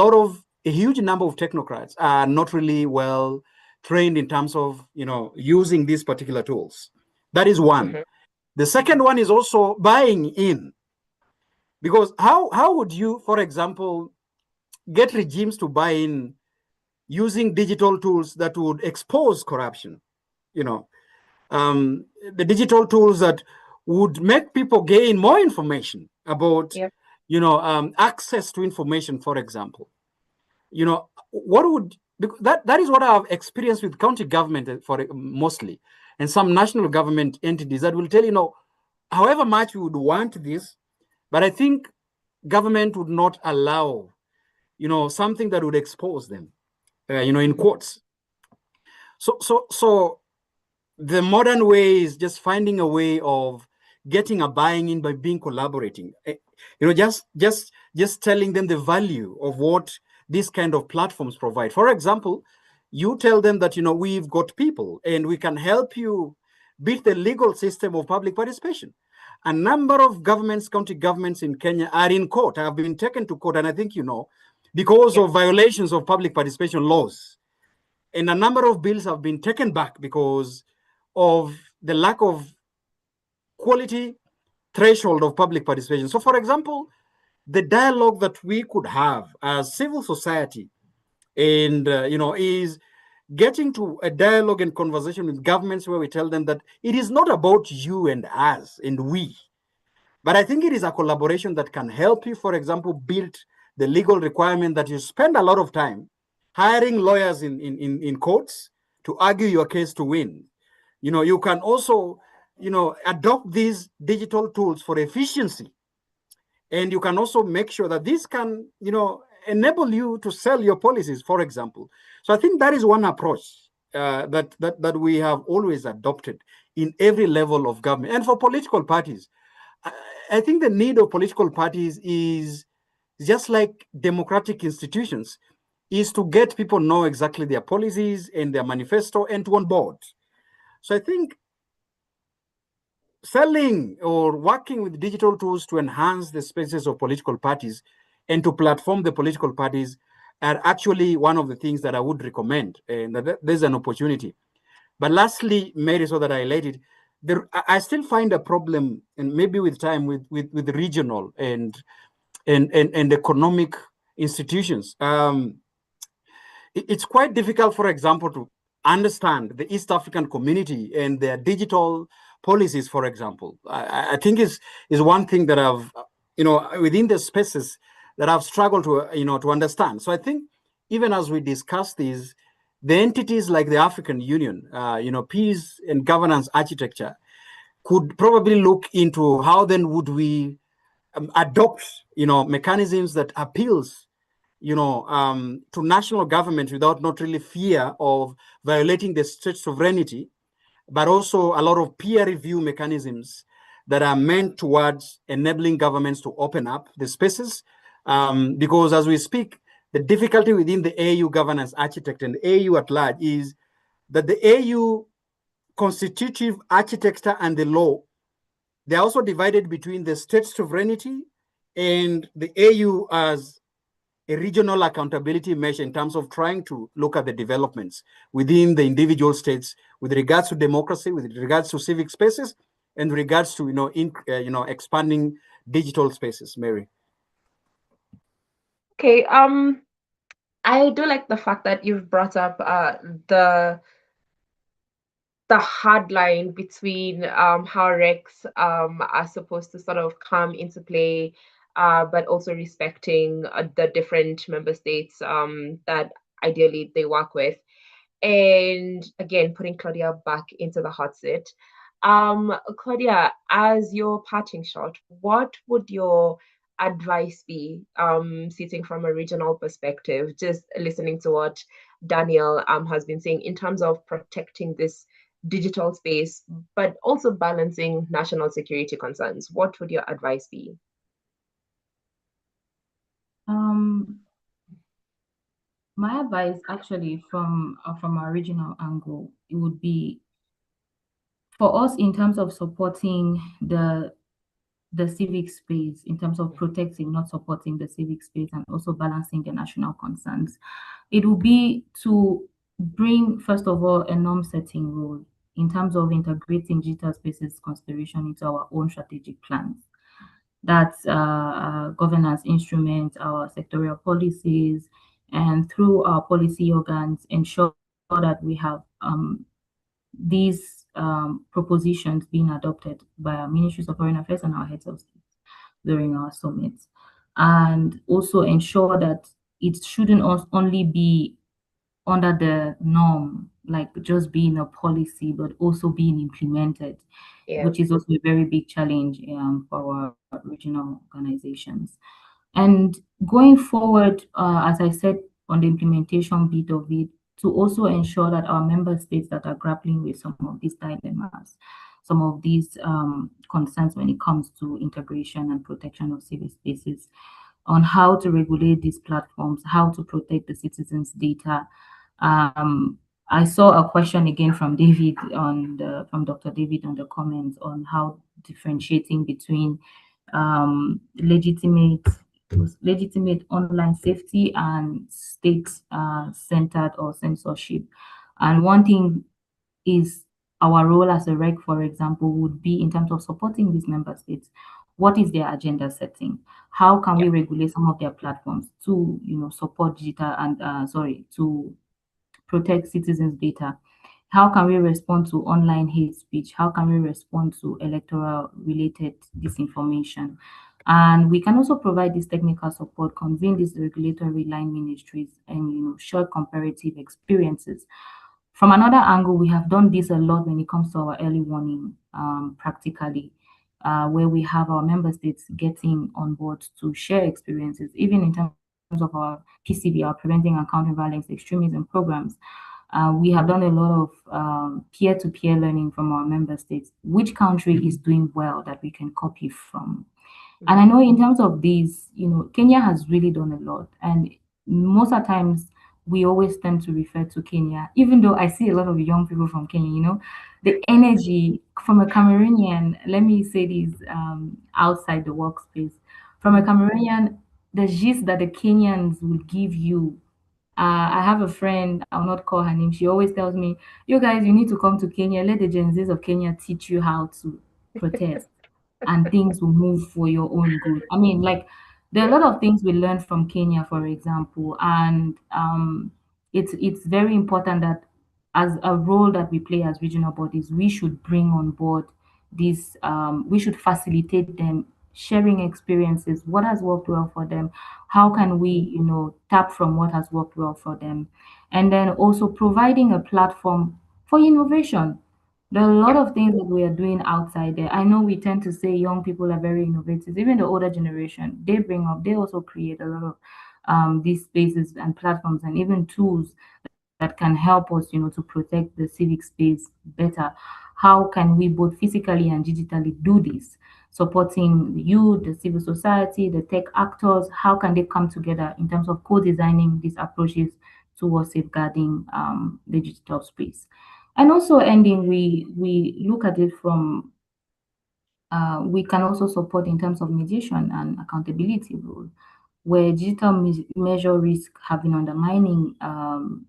huge number of technocrats are not really well trained in terms of, using these particular tools. That is one. The second one is also buying in. Because how would you, for example, get regimes to buy in, using digital tools that would expose corruption, the digital tools that would make people gain more information about, Yep. access to information, for example. What would, that is what I've experienced with county government for mostly, and some national government entities that will tell, however much we would want this, but I think government would not allow, something that would expose them, in quotes. So the modern way is just finding a way of getting a buying in by being collaborating. Just telling them the value of what these kind of platforms provide. For example, you tell them that we've got people and we can help you build the legal system of public participation. A number of governments, county governments in Kenya are in court, have been taken to court, and I think because of violations of public participation laws. And a number of bills have been taken back because of the lack of quality threshold of public participation. So, for example, the dialogue that we could have as civil society and, is getting to a dialogue and conversation with governments where we tell them that it is not about you and us and we, but I think it is a collaboration that can help you, for example, build the legal requirement that you spend a lot of time hiring lawyers in courts to argue your case to win. You can also, adopt these digital tools for efficiency. And you can also make sure that this can, enable you to sell your policies, for example. So I think that is one approach that we have always adopted in every level of government. And for political parties, I think the need of political parties is just like democratic institutions, is to get people know exactly their policies and their manifesto and to on board. So I think selling or working with digital tools to enhance the spaces of political parties and to platform the political parties are actually one of the things that I would recommend, and that there's an opportunity. But lastly, Mary, so that I highlighted, I still find a problem, and maybe with time, with regional and economic institutions. It's quite difficult, for example, to understand the East African community and their digital policies, for example. I think is one thing that I've, within the spaces that I've struggled to, to understand. So I think even as we discuss these, the entities like the African Union, peace and governance architecture could probably look into how then would we adopt, mechanisms that appeals, to national government without not really fear of violating the state sovereignty, but also a lot of peer review mechanisms that are meant towards enabling governments to open up the spaces. Because as we speak, the difficulty within the AU governance architect and AU at large is that the AU constitutive architecture and the law, they're also divided between the state sovereignty and the AU as a regional accountability measure in terms of trying to look at the developments within the individual states with regards to democracy, with regards to civic spaces, and regards to expanding digital spaces. Mary. Okay. I do like the fact that you've brought up the hard line between how recs are supposed to sort of come into play, but also respecting the different member states that ideally they work with. And again, putting Claudia back into the hot seat. Claudia, as your parting shot, what would your advice be, sitting from a regional perspective, just listening to what Daniel has been saying in terms of protecting this digital space, but also balancing national security concerns? What would your advice be? My advice, actually, from a regional angle, it would be for us in terms of supporting the civic space, in terms of protecting, not supporting the civic space, and also balancing the national concerns. It will be to bring, first of all, a norm-setting role in terms of integrating digital spaces consideration into our own strategic plans. That's governance instruments, our sectorial policies, and through our policy organs ensure that we have these propositions being adopted by our ministries of foreign affairs and our heads of state during our summits, and also ensure that it shouldn't only be under the norm, like just being a policy, but also being implemented, Yeah. which is also a very big challenge for our regional organizations. And going forward, as I said, on the implementation bit of it, to also ensure that our member states that are grappling with some of these dilemmas, some of these concerns when it comes to integration and protection of civic spaces, on how to regulate these platforms, how to protect the citizens' data. I saw a question again from David from Dr. David on the comments on how differentiating between legitimate online safety and state centered or censorship. And one thing is our role as a reg, for example, would be in terms of supporting these member states. What is their agenda setting? How can we regulate some of their platforms to, support digital and to protect citizens' data? How can we respond to online hate speech? How can we respond to electoral related disinformation? And we can also provide this technical support, convene these regulatory line ministries, and share comparative experiences. From another angle, we have done this a lot when it comes to our early warning, practically, where we have our member states getting on board to share experiences, even in terms of our PCV, our Preventing and Countering Violence Extremism programs. We have done a lot of peer-to-peer learning from our member states. Which country is doing well that we can copy from? And I know in terms of these, Kenya has really done a lot. And most of the times, we always tend to refer to Kenya, even though I see a lot of young people from Kenya, the energy from a Cameroonian, let me say this outside the workspace, from a Cameroonian, the gist that the Kenyans will give you. I have a friend, I'll not call her name. She always tells me, you guys, you need to come to Kenya. Let the Gen Zs of Kenya teach you how to protest, and things will move for your own good. I mean, like, there are a lot of things we learned from Kenya, for example, and it's very important that as a role that we play as regional bodies, we should bring on board these, we should facilitate them sharing experiences, what has worked well for them, how can we, tap from what has worked well for them, and then also providing a platform for innovation. There are a lot of things that we are doing outside there. I know we tend to say young people are very innovative. Even the older generation, they also create a lot of these spaces and platforms and even tools that can help us, to protect the civic space better. How can we both physically and digitally do this? Supporting you, the civil society, the tech actors, how can they come together in terms of co-designing these approaches towards safeguarding the digital space? And also ending, we look at it from we can also support in terms of mediation and accountability role, where digital measure risk have been undermining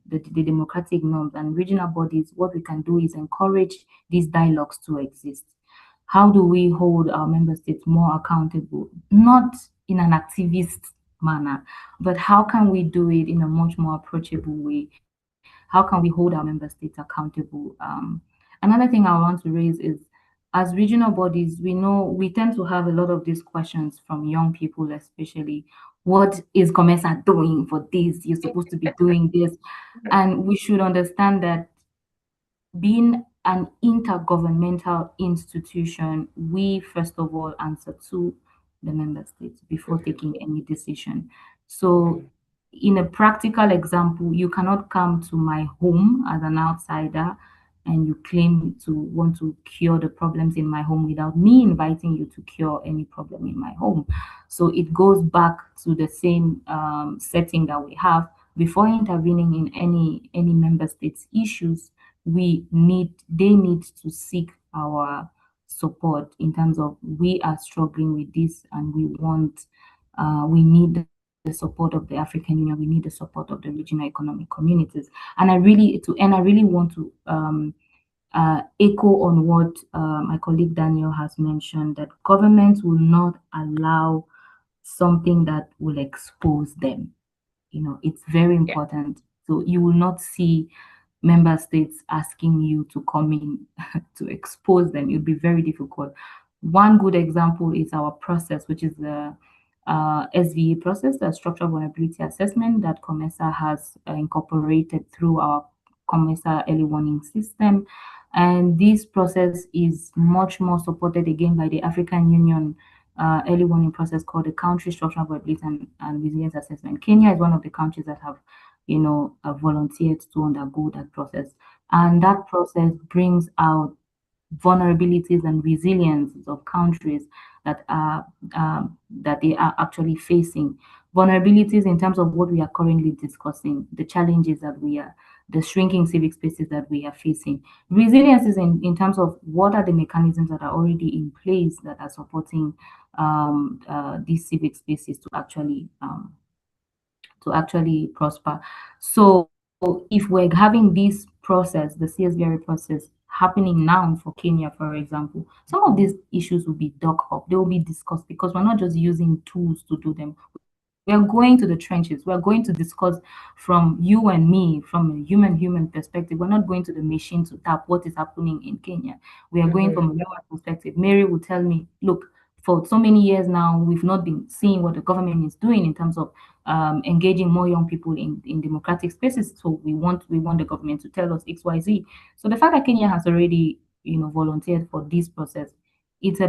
the democratic norms and regional bodies. What we can do is encourage these dialogues to exist. How do we hold our member states more accountable, not in an activist manner, but how can we do it in a much more approachable way? How can we hold our member states accountable? Another thing I want to raise is, as regional bodies, we know we tend to have a lot of these questions from young people, especially. What is COMESA doing for this? You're supposed to be doing this. And we should understand that being an intergovernmental institution, we first of all answer to the member states before taking any decision. So, in a practical example, you cannot come to my home as an outsider and you claim to want to cure the problems in my home without me inviting you to cure any problem in my home. So it goes back to the same setting that we have. Before intervening in any member states issues, they need to seek our support in terms of, we are struggling with this and we need the support of the African Union, we need the support of the regional economic communities. And I really want to echo on what my colleague Daniel has mentioned, that governments will not allow something that will expose them. it's very important. So you will not see member states asking you to come in to expose them. It would be very difficult. One good example is our process, which is the SVA process, the Structural Vulnerability Assessment that COMESA has incorporated through our COMESA early warning system. And this process is much more supported again by the African Union early warning process called the Country Structural Vulnerability and Resilience Assessment. Kenya is one of the countries that have volunteered to undergo that process. And that process brings out vulnerabilities and resiliences of countries that they are actually facing. Vulnerabilities in terms of what we are currently discussing, the challenges that the shrinking civic spaces that we are facing. Resilience is in terms of what are the mechanisms that are already in place that are supporting these civic spaces to actually prosper. So if we're having this process, the CSVRA process happening now for Kenya, for example, some of these issues will be dug up, they will be discussed because we're not just using tools to do them. We are going to the trenches. We are going to discuss from you and me, from a human perspective. We're not going to the machine to tap what is happening in Kenya. We are going from a human perspective. Mary will tell me, look, for so many years now, we've not been seeing what the government is doing in terms of engaging more young people in democratic spaces. So we want the government to tell us XYZ. So the fact that Kenya has already volunteered for this process, it's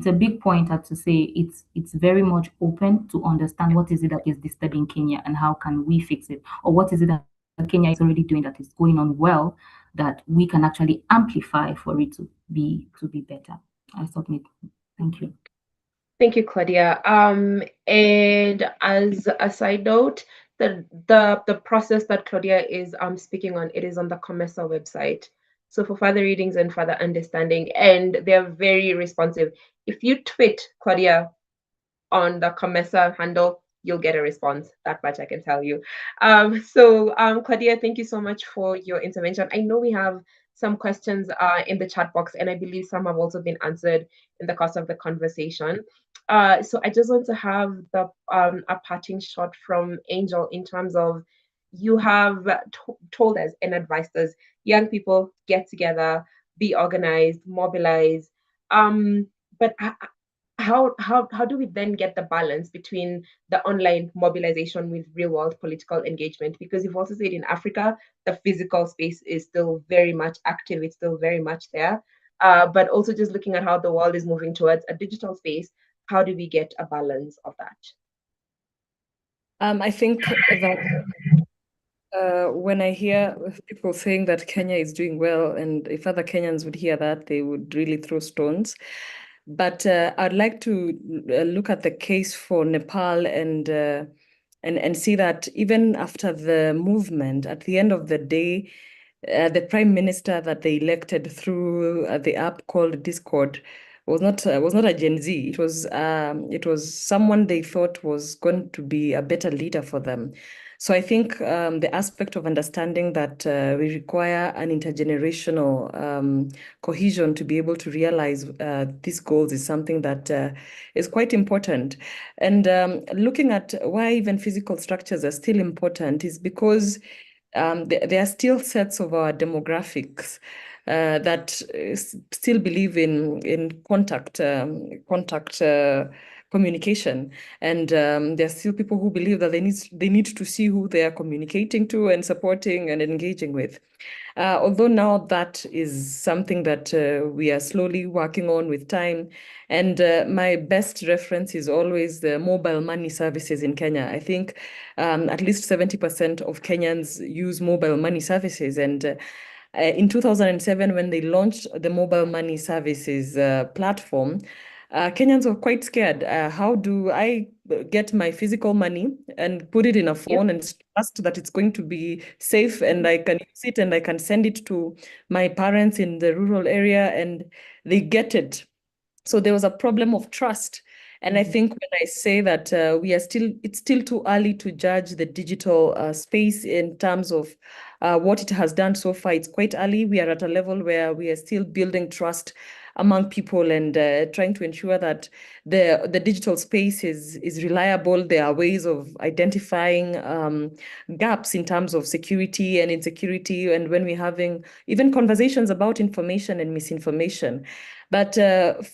a big pointer to say it's very much open to understand what is it that is disturbing Kenya and how can we fix it, or what is it that Kenya is already doing that is going on well that we can actually amplify for it to be better. I submit. Thank you. Thank you, Claudia. And as a side note, the process that Claudia is speaking on, it is on the COMESA website. So for further readings and further understanding, and they're very responsive. If you tweet Claudia on the COMESA handle, you'll get a response. That much I can tell you. Claudia, thank you so much for your intervention. I know we have some questions in the chat box, and I believe some have also been answered in the course of the conversation. So I just want to have a parting shot from Angel in terms of, you have told us and advised us, young people get together, be organized, mobilize. But how do we then get the balance between the online mobilization with real world political engagement? Because you've also said in Africa, the physical space is still very much active, it's still very much there. But also just looking at how the world is moving towards a digital space, how do we get a balance of that? I think that when I hear people saying that Kenya is doing well, and if other Kenyans would hear that, they would really throw stones. But I'd like to look at the case for Nepal and see that even after the movement, at the end of the day, the prime minister that they elected through the app called Discord was not a Gen Z. It was someone they thought was going to be a better leader for them. So I think the aspect of understanding that we require an intergenerational cohesion to be able to realize these goals is something that is quite important. And looking at why even physical structures are still important is because there are still sets of our demographics that still believe in contact communication, and there are still people who believe that they need to see who they are communicating to and supporting and engaging with. Although now that is something that we are slowly working on with time. And my best reference is always the mobile money services in Kenya. I think at least 70% of Kenyans use mobile money services. And in 2007, when they launched the mobile money services platform, Kenyans were quite scared. How do I get my physical money and put it in a phone and trust that it's going to be safe and I can use it and I can send it to my parents in the rural area and they get it? So there was a problem of trust. And I think when I say that it's still too early to judge the digital space in terms of what it has done so far. It's quite early. We are at a level where we are still building trust among people, and trying to ensure that the digital space is reliable. There are ways of identifying gaps in terms of security and insecurity, and when we're having even conversations about information and misinformation. But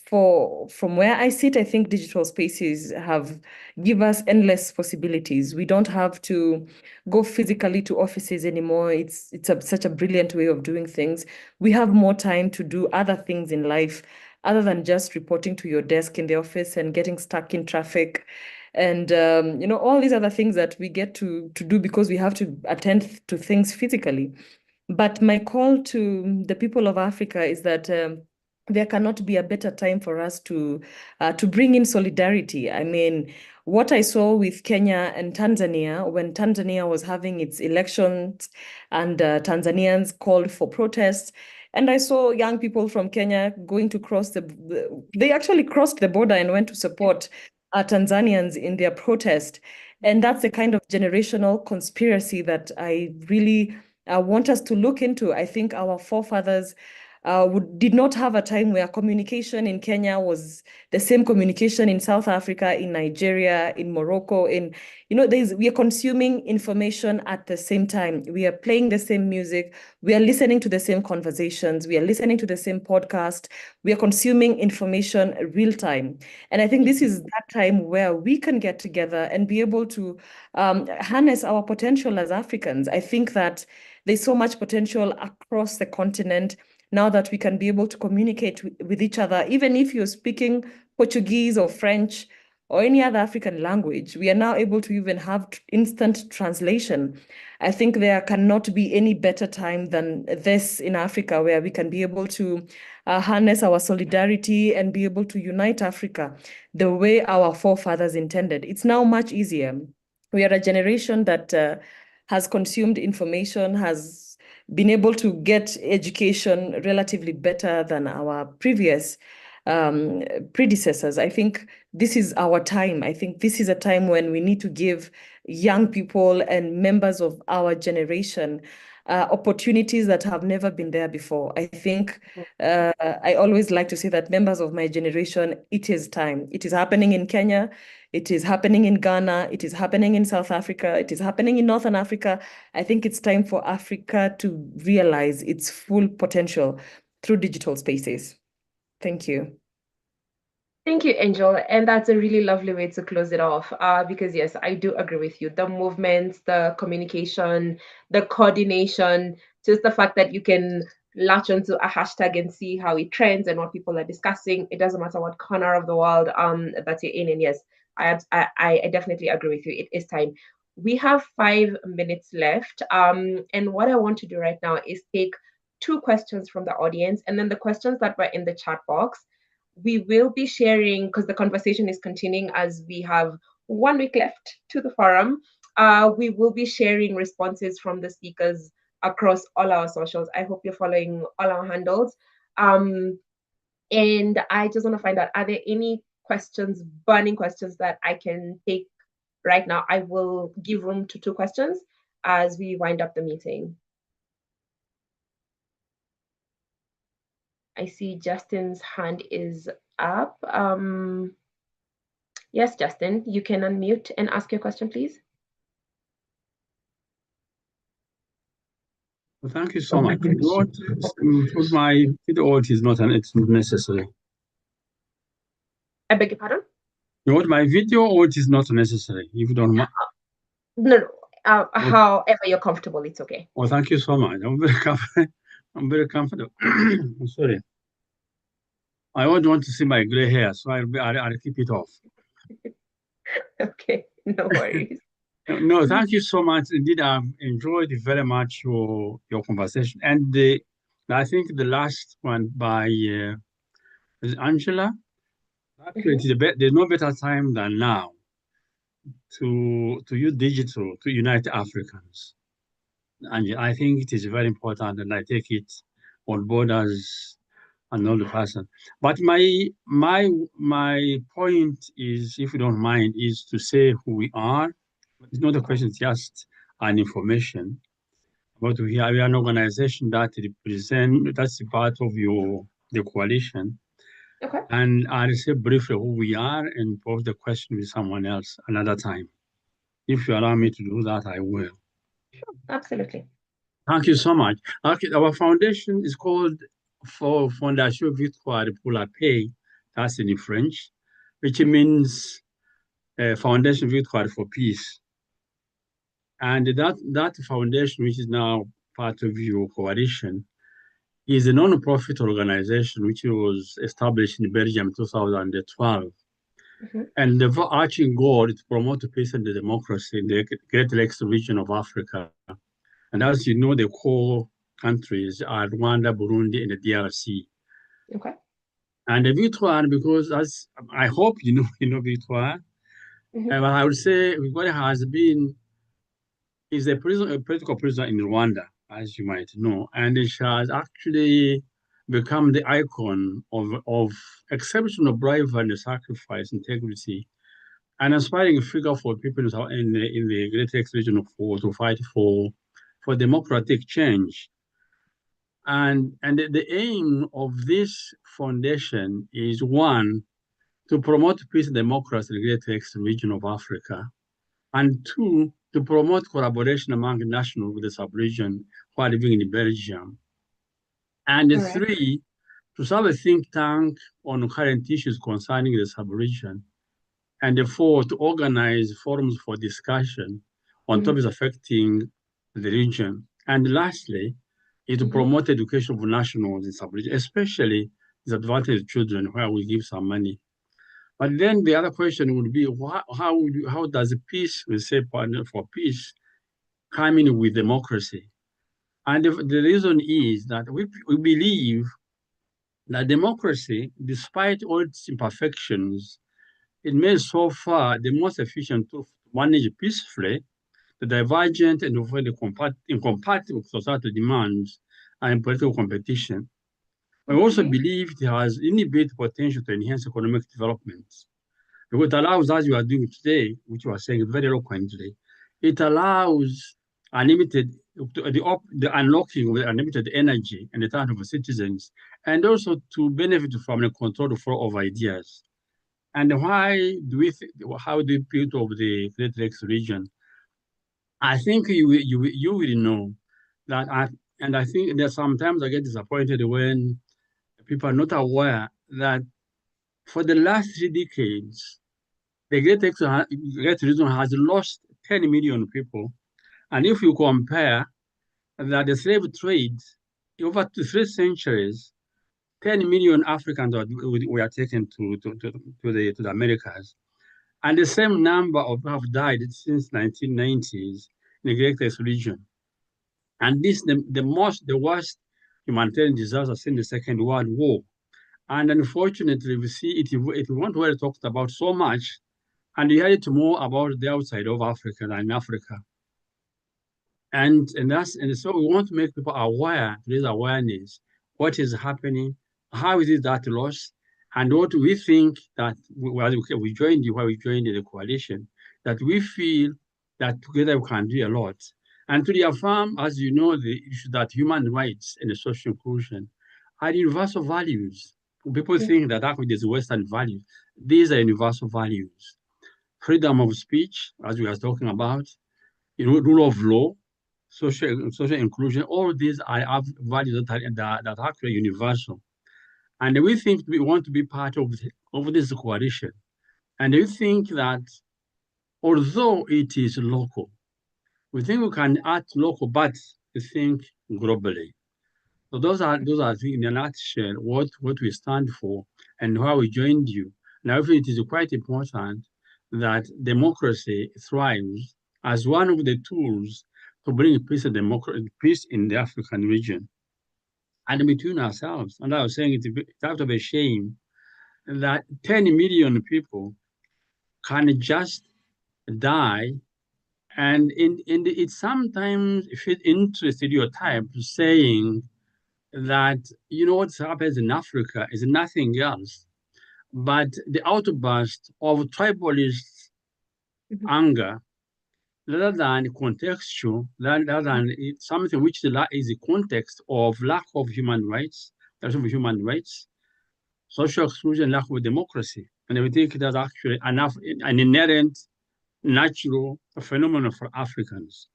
from where I sit, I think digital spaces give us endless possibilities. We don't have to go physically to offices anymore. It's such a brilliant way of doing things. We have more time to do other things in life other than just reporting to your desk in the office and getting stuck in traffic. And all these other things that we get to do because we have to attend to things physically. But my call to the people of Africa is that there cannot be a better time for us to bring in solidarity. I mean, what I saw with Kenya and Tanzania, when Tanzania was having its elections and Tanzanians called for protests, and I saw young people from Kenya going to they actually crossed the border and went to support Tanzanians in their protest. And that's the kind of generational conspiracy that I really want us to look into. I think our forefathers did not have a time where communication in Kenya was the same communication in South Africa, in Nigeria, in Morocco. We are consuming information at the same time. We are playing the same music. We are listening to the same conversations. We are listening to the same podcast. We are consuming information real time. And I think this is that time where we can get together and be able to harness our potential as Africans. I think that there's so much potential across the continent now that we can be able to communicate with each other. Even if you're speaking Portuguese or French or any other African language, we are now able to even have instant translation. I think there cannot be any better time than this in Africa, where we can be able to harness our solidarity and be able to unite Africa the way our forefathers intended. It's now much easier. We are a generation that has consumed information, has been able to get education relatively better than our previous predecessors. I think this is our time. I think this is a time when we need to give young people and members of our generation opportunities that have never been there before. I think I always like to say that members of my generation, it is time. It is happening in Kenya. It is happening in Ghana. It is happening in South Africa. It is happening in Northern Africa. I think it's time for Africa to realize its full potential through digital spaces. Thank you. Thank you, Angel. And that's a really lovely way to close it off because, yes, I do agree with you. The movements, the communication, the coordination, just the fact that you can latch onto a hashtag and see how it trends and what people are discussing. It doesn't matter what corner of the world that you're in. And yes, I definitely agree with you. It is time. We have 5 minutes left. And what I want to do right now is take 2 questions from the audience, and then the questions that were in the chat box we will be sharing, because the conversation is continuing as we have 1 week left to the forum. We will be sharing responses from the speakers across all our socials. I hope you're following all our handles. And I just want to find out, are there any questions, burning questions that I can take right now? I will give room to 2 questions as we wind up the meeting. I see Justin's hand is up. Yes, Justin, you can unmute and ask your question, please. Well, thank you so much. With my video is not it's necessary. I beg your pardon? What my video is not necessary. If you don't mind. No, however you're comfortable, it's okay. Well, thank you so much. I'm very comfortable. I'm very comfortable. I'm sorry. I don't want to see my gray hair, so I'll keep it off. Okay, no worries. No, thank you so much. Indeed, I've enjoyed very much your conversation. And I think the last one by Angela, actually, there's no better time than now to use digital to unite Africans. And I think it is very important, and I take it on board as another person. But my point is, if you don't mind, is to say who we are. It's not a question, it's just an information. But we are an organization that represent, that's part of the coalition Okay. And I'll say briefly who we are and pose the question with someone else another time. If you allow me to do that, I will. Sure. Absolutely. Thank you so much. Okay, our foundation is called Fondation Victoire pour la Paix. That's in French, which means Foundation Victoire for Peace. And that foundation, which is now part of your coalition, is a non-profit organization which was established in Belgium in 2012. And the overarching goal is to promote peace and democracy in the Great Lakes region of Africa. And as you know, the core countries are Rwanda, Burundi, and the DRC. Okay. And the Victoire, because as I hope you know Victoire, I would say Victoire is a political prisoner in Rwanda, as you might know, and she has actually become the icon of exceptional bravery and sacrifice, integrity, an inspiring figure for people in the Great Lakes region to fight for democratic change. And the aim of this foundation is one, to promote peace and democracy in the Great Lakes region of Africa, and two, to promote collaboration among nationals with the sub-region who are living in Belgium, and three, to serve a think tank on current issues concerning the sub-region, and four, to organize forums for discussion on topics affecting the region, and lastly, is to promote education of nationals in sub-region, especially disadvantaged children, where we give some money. But then the other question would be, how does peace, we say partner for peace, come in with democracy? And the reason is that we believe that democracy, despite all its imperfections, it remains so far the most efficient to manage peacefully the divergent and avoid the incompatible societal demands and political competition. I also believe it has inherent potential to enhance economic development. It allows, as you are doing today, which you are saying very eloquently, it allows the unlocking of unlimited energy and the talent of citizens, and also to benefit from the control flow of ideas. And how do people of the Great Lakes region? I think you will know that I think that sometimes I get disappointed when people are not aware that for the last 3 decades, the Great Region has lost 10 million people. And if you compare that the slave trade, over 3 centuries, 10 million Africans were taken to the Americas. And the same number of people have died since 1990s in the Great Lakes region. And this the worst humanitarian disaster since the Second World War. And unfortunately, we see it won't well talked about so much, and you hear it more about the outside of Africa than in Africa. And so we want to make people aware, raise awareness, what is happening, how is it that loss, and what we think that we joined the coalition, that we feel that together we can do a lot. And to reaffirm, as you know, the issue that human rights and social inclusion are universal values. People think that there's Western values. These are universal values. Freedom of speech, as we are talking about, rule of law, social inclusion, all these are values that are actually universal. And we think we want to be part of this coalition. And we think that although it is local, we think we can act local, but we think globally. So those are in a nutshell what we stand for and how we joined you. Now, I think it is quite important that democracy thrives as one of the tools to bring peace in the African region and between ourselves. And I was saying it's out of a shame that 10 million people can just die. And it sometimes fit into a stereotype saying that, what happens in Africa is nothing else but the outburst of tribalist anger, rather than contextual, rather than something which is the context of lack of human rights, social exclusion, lack of democracy. And we think that's actually an inherent natural phenomenon for Africans.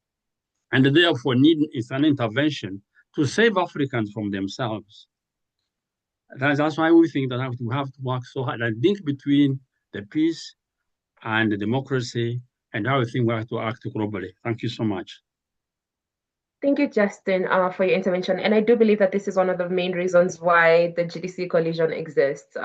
And therefore is an intervention to save Africans from themselves. That's why we think that we have to work so hard and link between the peace and the democracy and how we think we have to act globally. Thank you so much. Thank you, Justin, for your intervention. And I do believe that this is one of the main reasons why the GDC coalition exists,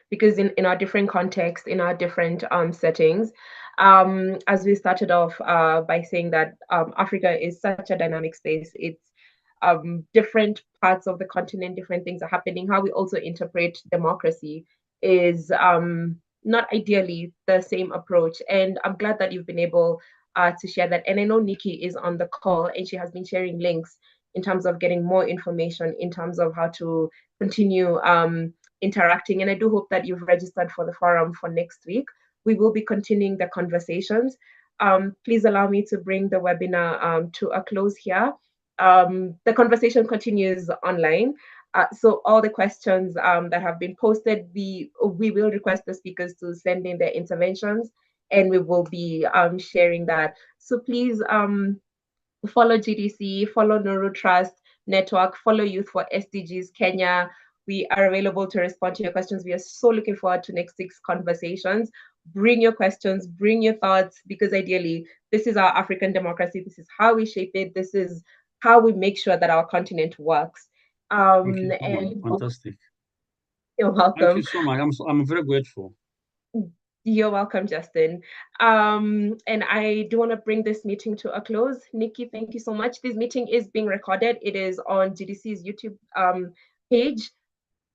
because in our different contexts, in our different settings, as we started off by saying that Africa is such a dynamic space. It's different parts of the continent, different things are happening. How we also interpret democracy is not ideally the same approach. And I'm glad that you've been able to share that. And I know Nikki is on the call and she has been sharing links in terms of getting more information, in terms of how to continue interacting. And I do hope that you've registered for the forum for next week. We will be continuing the conversations. Please allow me to bring the webinar to a close here. The conversation continues online. So all the questions that have been posted, we will request the speakers to send in their interventions, and we will be sharing that. So please follow GDC, follow Nuru Trust Network, follow Youth for SDGs Kenya. We are available to respond to your questions. We are so looking forward to next week's conversations. Bring your questions, bring your thoughts, because ideally, this is our African democracy. This is how we shape it. This is how we make sure that our continent works. Thank you so much. Fantastic. You're welcome. Thank you so much. I'm very grateful. You're welcome, Justin. And I do want to bring this meeting to a close. Nikki, thank you so much. This meeting is being recorded. It is on GDC's YouTube page.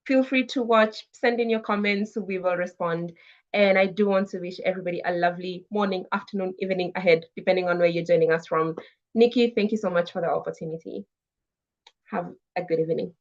Feel free to watch, send in your comments, we will respond. And I do want to wish everybody a lovely morning, afternoon, evening ahead, depending on where you're joining us from. Nikki, thank you so much for the opportunity. Have a good evening.